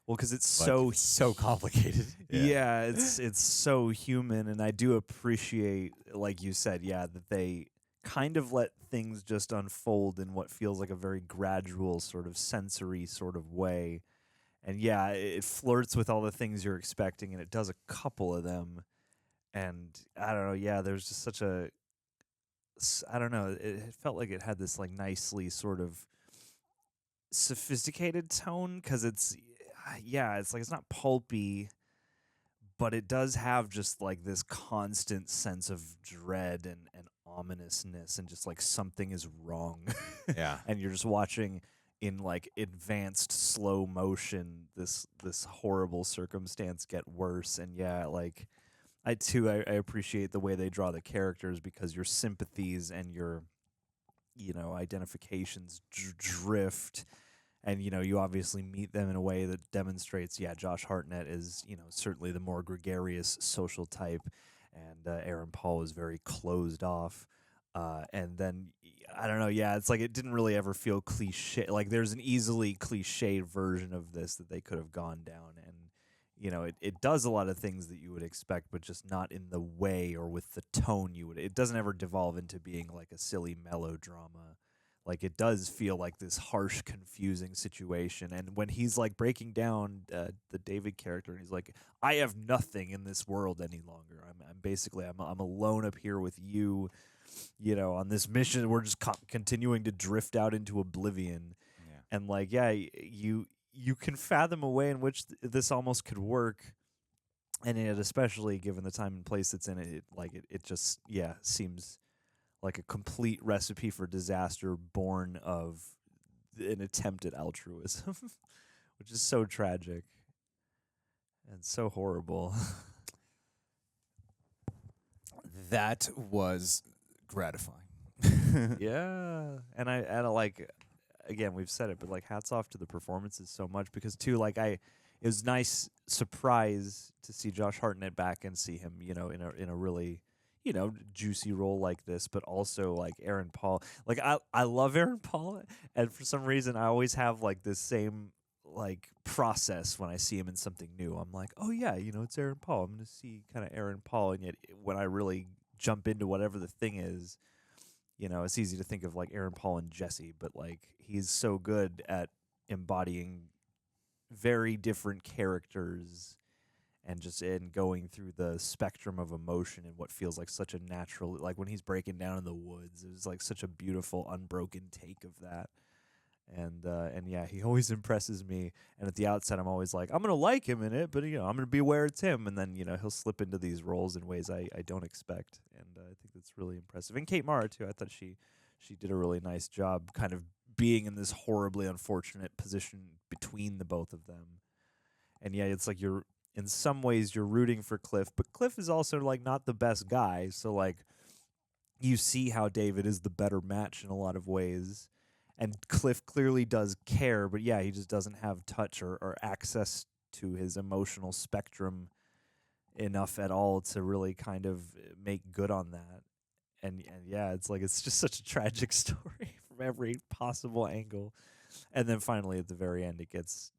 Well, because it's But so complicated. Yeah, it's so human, and I do appreciate, like you said, that they kind of let things just unfold in what feels like a very gradual sort of sensory sort of way. And it flirts with all the things you're expecting, and it does a couple of them. And I don't know, there's just such a, I don't know, it felt like it had this like nicely sort of sophisticated tone, because it's like it's not pulpy, but it does have just like this constant sense of dread and ominousness and just like something is wrong. Yeah. And you're just watching in like advanced slow motion this horrible circumstance get worse. And yeah, like I appreciate the way they draw the characters, because your sympathies and your identifications drift, and you obviously meet them in a way that demonstrates Josh Hartnett is certainly the more gregarious social type, and Aaron Paul is very closed off. And then I don't know, it's like it didn't really ever feel cliche. Like there's an easily cliched version of this that they could have gone down, and it does a lot of things that you would expect, but just not in the way or with the tone you would. It doesn't ever devolve into being like a silly melodrama. Like it does feel like this harsh, confusing situation. And when he's like breaking down the David character, and he's like, "I have nothing in this world any longer. I'm basically I'm alone up here with you, on this mission. We're just continuing to drift out into oblivion." Yeah. And like, you can fathom a way in which this almost could work, and it, especially given the time and place it's in, it just seems like a complete recipe for disaster born of an attempt at altruism, which is so tragic and so horrible. That was gratifying. Yeah, and I like, again, we've said it, but like hats off to the performances so much, because too, like it was nice surprise to see Josh Hartnett back and see him in a really juicy role like this, but also like Aaron Paul. Like I love Aaron Paul, and for some reason I always have like this same like process when I see him in something new. I'm like, oh yeah, it's Aaron Paul. I'm gonna see kind of Aaron Paul, and yet when I really jump into whatever the thing is, it's easy to think of like Aaron Paul and Jesse, but like he's so good at embodying very different characters and just in going through the spectrum of emotion and what feels like such a natural, like when he's breaking down in the woods, it was like such a beautiful unbroken take of that. And yeah, he always impresses me. And at the outset, I'm always like, I'm gonna like him in it, but I'm gonna be aware it's him. And then he'll slip into these roles in ways I don't expect. And I think that's really impressive. And Kate Mara too. I thought she did a really nice job, kind of being in this horribly unfortunate position between the both of them. And yeah, it's like in some ways you're rooting for Cliff, but Cliff is also like not the best guy. So like you see how David is the better match in a lot of ways. And Cliff clearly does care, but he just doesn't have touch or access to his emotional spectrum enough at all to really kind of make good on that. And it's like it's just such a tragic story from every possible angle. And then finally at the very end it gets,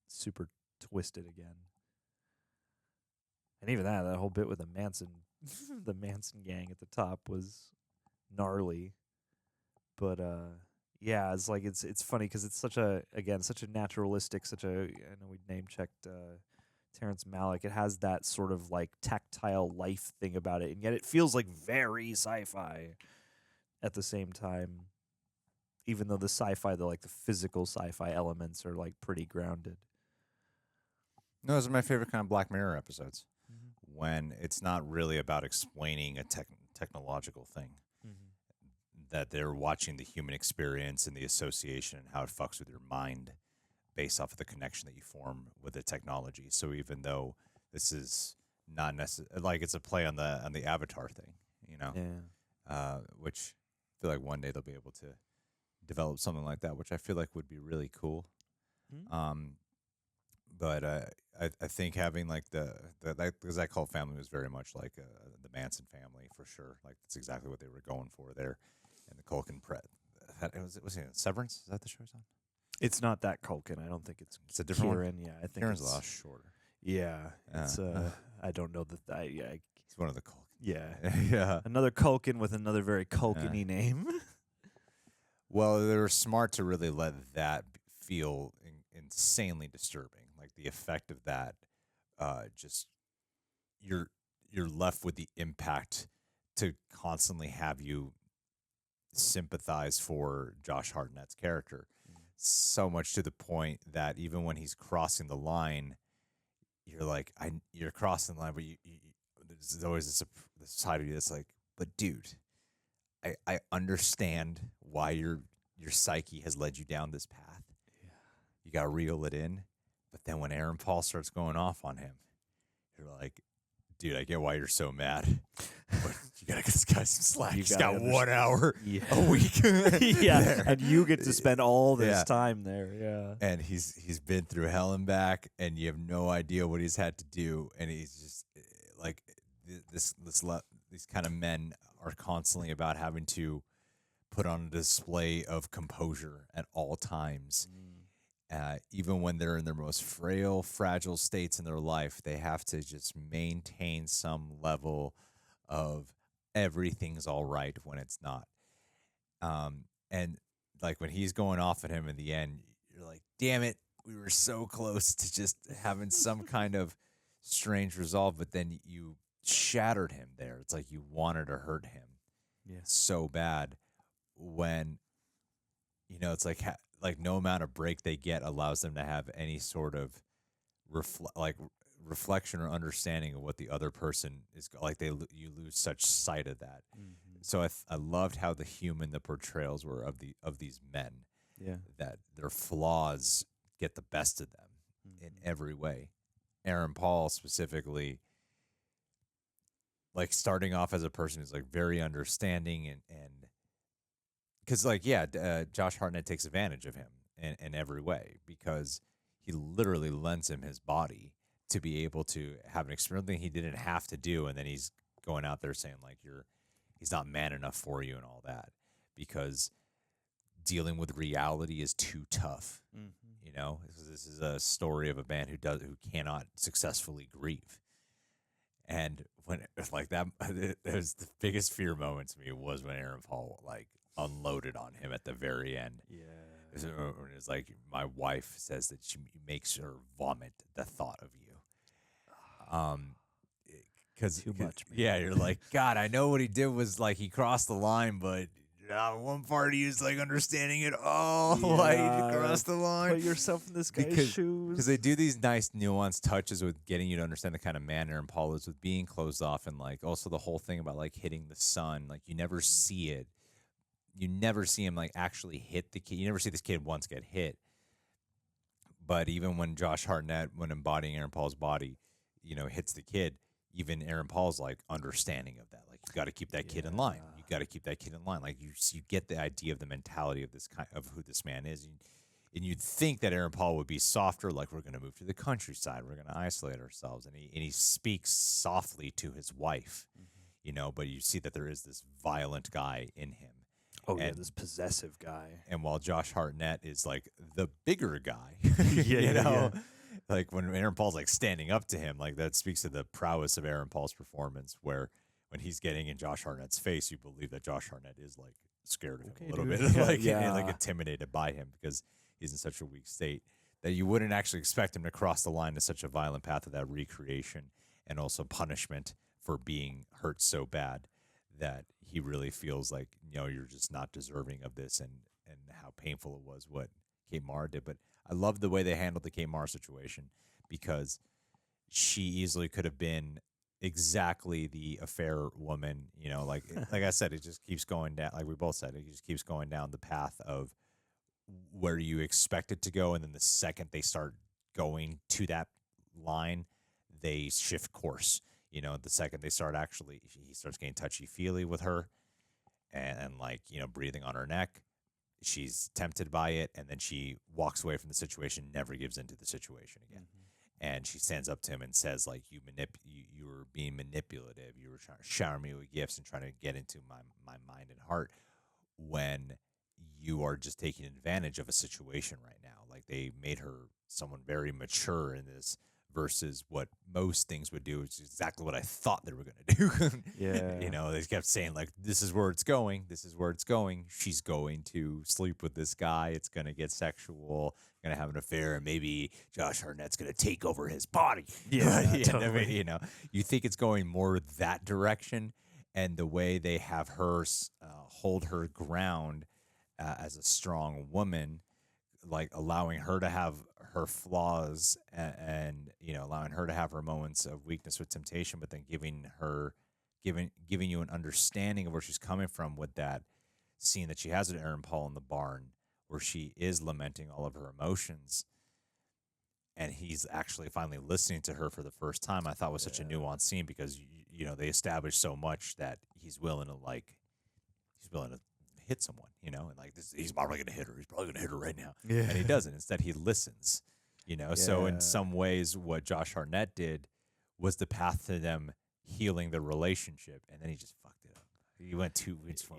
super twisted again. And even that whole bit with the Manson the Manson gang at the top was gnarly. But it's like it's funny because it's such a naturalistic, I know we name checked Terrence Malick. It has that sort of like tactile life thing about it, and yet it feels like very sci-fi at the same time. Even though the physical sci-fi elements are like pretty grounded. No, those are my favorite kind of Black Mirror episodes. Mm-hmm. When it's not really about explaining a technological thing. That they're watching the human experience and the association and how it fucks with your mind based off of the connection that you form with the technology. So even though this is not necessarily like it's a play on the Avatar thing, which I feel like one day they'll be able to develop something like that, which I feel like would be really cool. Mm-hmm. But I think having like the because that cult family was very much like the Manson family for sure. Like that's exactly what they were going for there. And the Culkin was it Severance? Is that the show it's on? It's not that Culkin. I don't think it's a different Kieran. one. Yeah, I think Kieran's it's a lot shorter. Yeah, it's I don't know that. He's one of the Culkin. Yeah, yeah, another Culkin with another very Culkin-y name. Well, they were smart to really let that feel insanely disturbing. Like the effect of that, just you're left with the impact to constantly have you sympathize for Josh Hartnett's character, so much to the point that even when he's crossing the line, you're like, you're crossing the line, but there's always this side of you that's like, but dude, I understand why your psyche has led you down this path. Yeah. You got to reel it in. But then when Aaron Paul starts going off on him, you're like, dude, I get why you're so mad. But you got to get this guy some slack. He's got 1 hour a week. Yeah, and you get to spend all this Yeah. time there. Yeah. And he's been through hell and back, and you have no idea what he's had to do. And he's just like these kind of men are constantly about having to put on a display of composure at all times. Even when they're in their most frail, fragile states in their life, they have to just maintain some level of everything's all right when it's not. And like when he's going off at him in the end, you're like, damn it, we were so close to just having some kind of strange resolve, but then you shattered him there. It's like you wanted to hurt him so bad when, it's like no amount of break they get allows them to have any sort of reflection or understanding of what the other person is like. You lose such sight of that. So I loved how the portrayals were of these men. Yeah. That their flaws get the best of them in every way. Aaron Paul specifically, like starting off as a person who's like very understanding and because Josh Hartnett takes advantage of him in every way because he literally lends him his body to be able to have an experience thing he didn't have to do, and then he's going out there saying like he's not man enough for you and all that because dealing with reality is too tough. This is a story of a man who cannot successfully grieve. And when like that, it was the biggest fear moment to me was when Aaron Paul like unloaded on him at the very end. Yeah. It was like my wife says that she makes her vomit the thought of you. Because Too much, man. Yeah, you're like, God, I know what he did was like he crossed the line, but one part of you is like understanding it all. Why he crossed the line? Put yourself in this guy's shoes. Because they do these nice nuanced touches with getting you to understand the kind of man Aaron Paul is with being closed off, and like also the whole thing about like hitting the sun. Like you never see it. You never see him like actually hit the kid. You never see this kid once get hit. But even when Josh Hartnett, when embodying Aaron Paul's body, hits the kid, even Aaron Paul's like understanding of that. Like you got to keep that kid in line. You got to keep that kid in line. Like you get the idea of the mentality of this kind of who this man is. And you'd think that Aaron Paul would be softer, like we're going to move to the countryside, we're going to isolate ourselves, and he speaks softly to his wife, But you see that there is this violent guy in him. Oh, yeah, this possessive guy. And while Josh Hartnett is like the bigger guy, Yeah. like when Aaron Paul's like standing up to him, like that speaks to the prowess of Aaron Paul's performance, where when he's getting in Josh Hartnett's face, you believe that Josh Hartnett is like scared of him a little dude. bit, Yeah. like intimidated by him because he's in such a weak state that you wouldn't actually expect him to cross the line to such a violent path of that recreation and also punishment for being hurt so bad that he really feels like, you're just not deserving of this, and how painful it was what Kate Mara did. But I love the way they handled the Kate Mara situation because she easily could have been exactly the affair woman, like I said, it just keeps going down, like we both said, it just keeps going down the path of where you expect it to go, and then the second they start going to that line, they shift course. The second they start he starts getting touchy-feely with her and like, breathing on her neck. She's tempted by it, and then she walks away from the situation, never gives into the situation again. And she stands up to him and says, like, you were being manipulative. You were trying to shower me with gifts and trying to get into my mind and heart when you are just taking advantage of a situation right now. Like, they made her someone very mature in this versus what most things would do, which is exactly what I thought they were going to do. Yeah. They kept saying, like, this is where it's going. This is where it's going. She's going to sleep with this guy. It's going to get sexual, going to have an affair, and maybe Josh Hartnett's going to take over his body. Yeah, Totally. You think it's going more that direction, and the way they have her hold her ground as a strong woman, like allowing her to have her flaws and allowing her to have her moments of weakness with temptation, but then giving you an understanding of where she's coming from with that scene that she has with Aaron Paul in the barn, where she is lamenting all of her emotions, and he's actually finally listening to her for the first time. I thought was such a nuanced scene because they established so much that he's willing to hit someone, and like this, he's probably gonna hit her. He's probably gonna hit her right now, and he doesn't. Instead, he listens. So in some ways, what Josh Hartnett did was the path to them healing the relationship, and then he just fucked it up. He went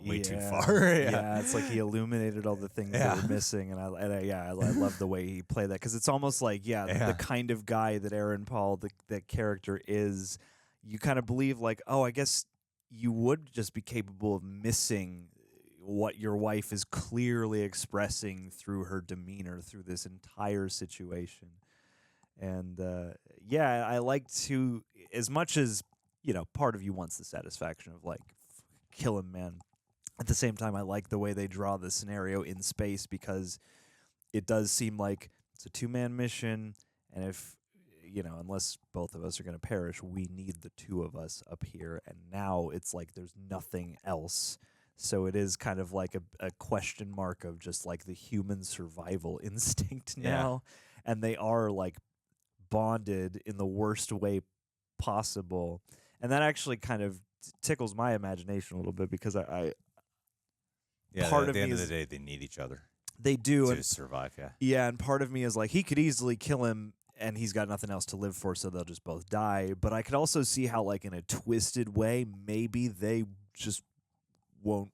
way too far. Yeah, it's like he illuminated all the things that were missing, and I love the way he played that, because it's almost like the kind of guy that Aaron Paul, that character is. You kind of believe like, oh, I guess you would just be capable of missing what your wife is clearly expressing through her demeanor through this entire situation. And I like to, as much as part of you wants the satisfaction of like kill him, man. At the same time, I like the way they draw the scenario in space, because it does seem like it's a 2-man mission, and if unless both of us are going to perish, we need the 2 of us up here. And now it's like there's nothing else. So it is kind of like a question mark of just like the human survival instinct now. And they are like bonded in the worst way possible. And that actually kind of tickles my imagination a little bit, because At the end of the day, they need each other. They do to survive. Yeah, and part of me is like, he could easily kill him and he's got nothing else to live for, so they'll just both die. But I could also see how, like, in a twisted way, maybe they just won't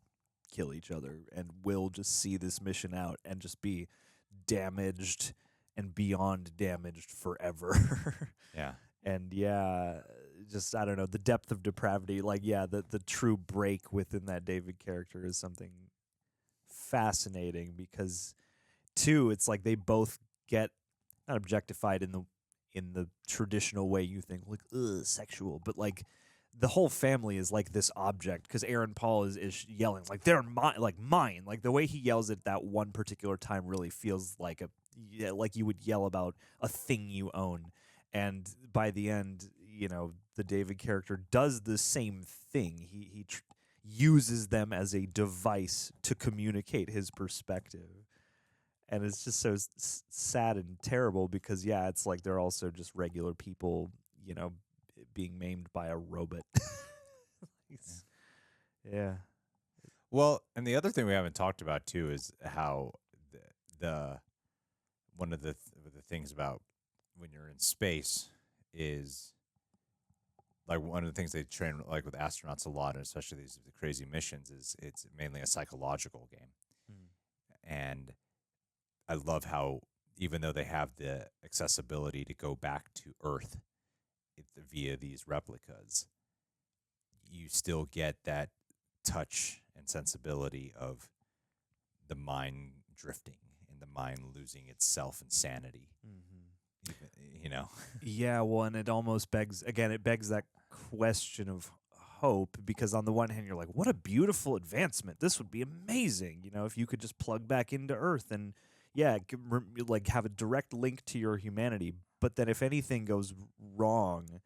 kill each other and will just see this mission out and just be damaged and beyond damaged forever. Yeah. And just, I don't know, the depth of depravity, like, the true break within that David character is something fascinating, because, too, it's like they both get not objectified in the traditional way you think, like, sexual, but, like, the whole family is like this object, because Aaron Paul is yelling, like, they're mine. Like, the way he yells at that one particular time really feels like like you would yell about a thing you own. And by the end, the David character does the same thing. He uses them as a device to communicate his perspective. And it's just so sad and terrible, because, it's like they're also just regular people, being maimed by a robot. Well, and the other thing we haven't talked about, too, is how the one of the things about when you're in space is, like, one of the things they train, like, with astronauts a lot, and especially the crazy missions, is it's mainly a psychological game. And I love how, even though they have the accessibility to go back to Earth via these replicas, you still get that touch and sensibility of the mind drifting and the mind losing its self-insanity. Yeah, well, and it almost begs that question of hope, because on the one hand, you're like, what a beautiful advancement. This would be amazing, if you could just plug back into Earth and, like, have a direct link to your humanity. But then if anything goes wrong,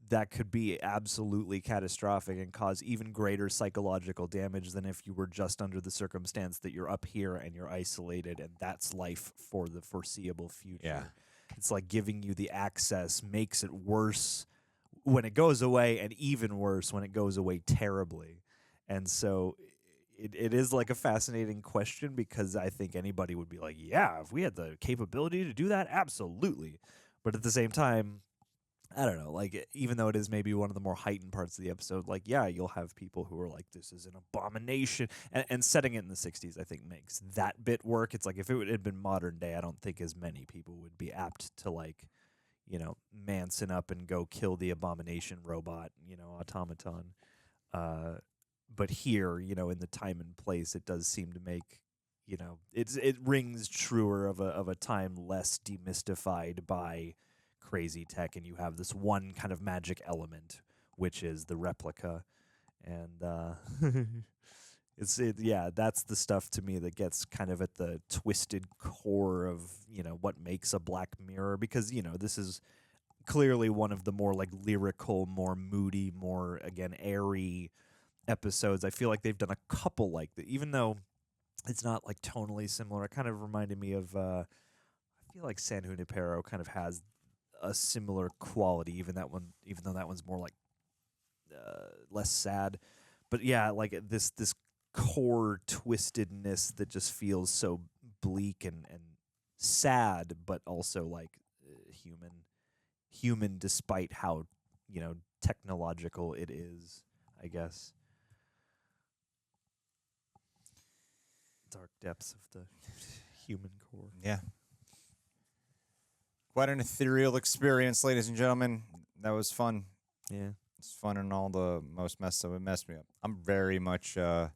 that could be absolutely catastrophic and cause even greater psychological damage than if you were just under the circumstance that you're up here and you're isolated, and that's life for the foreseeable future. Yeah. It's like giving you the access makes it worse when it goes away, and even worse when it goes away terribly. And so it is like a fascinating question, because I think anybody would be like, yeah, if we had the capability to do that, absolutely. But at the same time, I don't know, like, even though it is maybe one of the more heightened parts of the episode, like, you'll have people who are like, this is an abomination. And setting it in the 60s, I think, makes that bit work. It's like, if it had been modern day, I don't think as many people would be apt to, like, Manson up and go kill the abomination robot, automaton. But here, in the time and place, it does seem to make, it rings truer of a time less demystified by crazy tech, and you have this one kind of magic element, which is the replica. And Yeah, that's the stuff to me that gets kind of at the twisted core of, what makes a Black Mirror, because, this is clearly one of the more like lyrical, more moody, more again airy episodes. I feel like they've done a couple like that, even though it's not like tonally similar. It kind of reminded me of I feel like San Junipero kind of has a similar quality, even though that one's more like less sad. But yeah, like this core twistedness that just feels so bleak and sad, but also like human despite how technological it is, I guess. Dark depths of the human core. Yeah. Quite an ethereal experience, ladies and gentlemen. That was fun. Yeah. It's fun in all the most messed up. It messed me up. I'm very much. I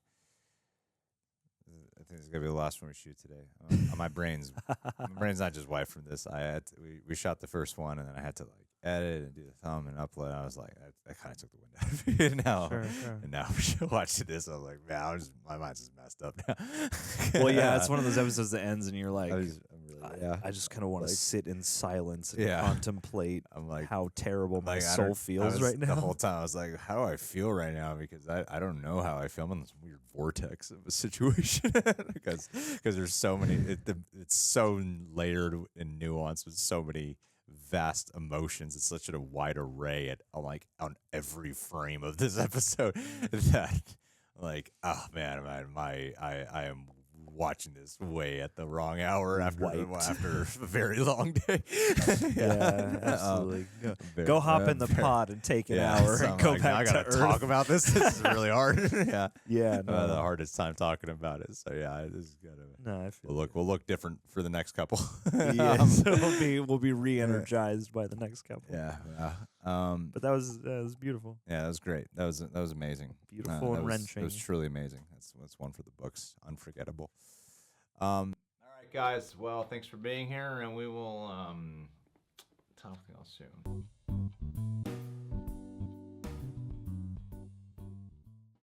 think this is gonna be the last one we shoot today. My brain's not just wiped from this. We shot the first one, and then I had to like edit and do the thumb and upload. I was like, I kind of took the wind out of it now. Sure. And now watching this, I was like, man, my mind's just messed up now. Well, yeah, it's one of those episodes that ends and you're like, yeah. I just kind of want to Like- sit in silence and Yeah. contemplate I'm like, how terrible my like, soul feels right now. The whole time I was like, how do I feel right now? Because I don't know how I feel. I'm in this weird vortex of a situation because there's so many. It's so layered and nuanced with so many vast emotions. It's such a wide array on every frame of this episode that oh man, I am watching this way at the wrong hour after a very long day. Yeah, absolutely. Very- Go hop in the very- pod and take an yeah, hour so and I'm go like, back now I to gotta Earth. talk about this. This is really hard. Yeah, Yeah, no, the hardest time talking about it. So yeah, this is gonna. no, I feel We'll look different for the next couple. yes, we'll be re-energized by the next couple. Yeah. But that was beautiful. Yeah, that was great. That was amazing. Beautiful and that wrenching. It was truly amazing. That's one for the books. Unforgettable. All right, guys. Well, thanks for being here, and we will talk to y'all soon.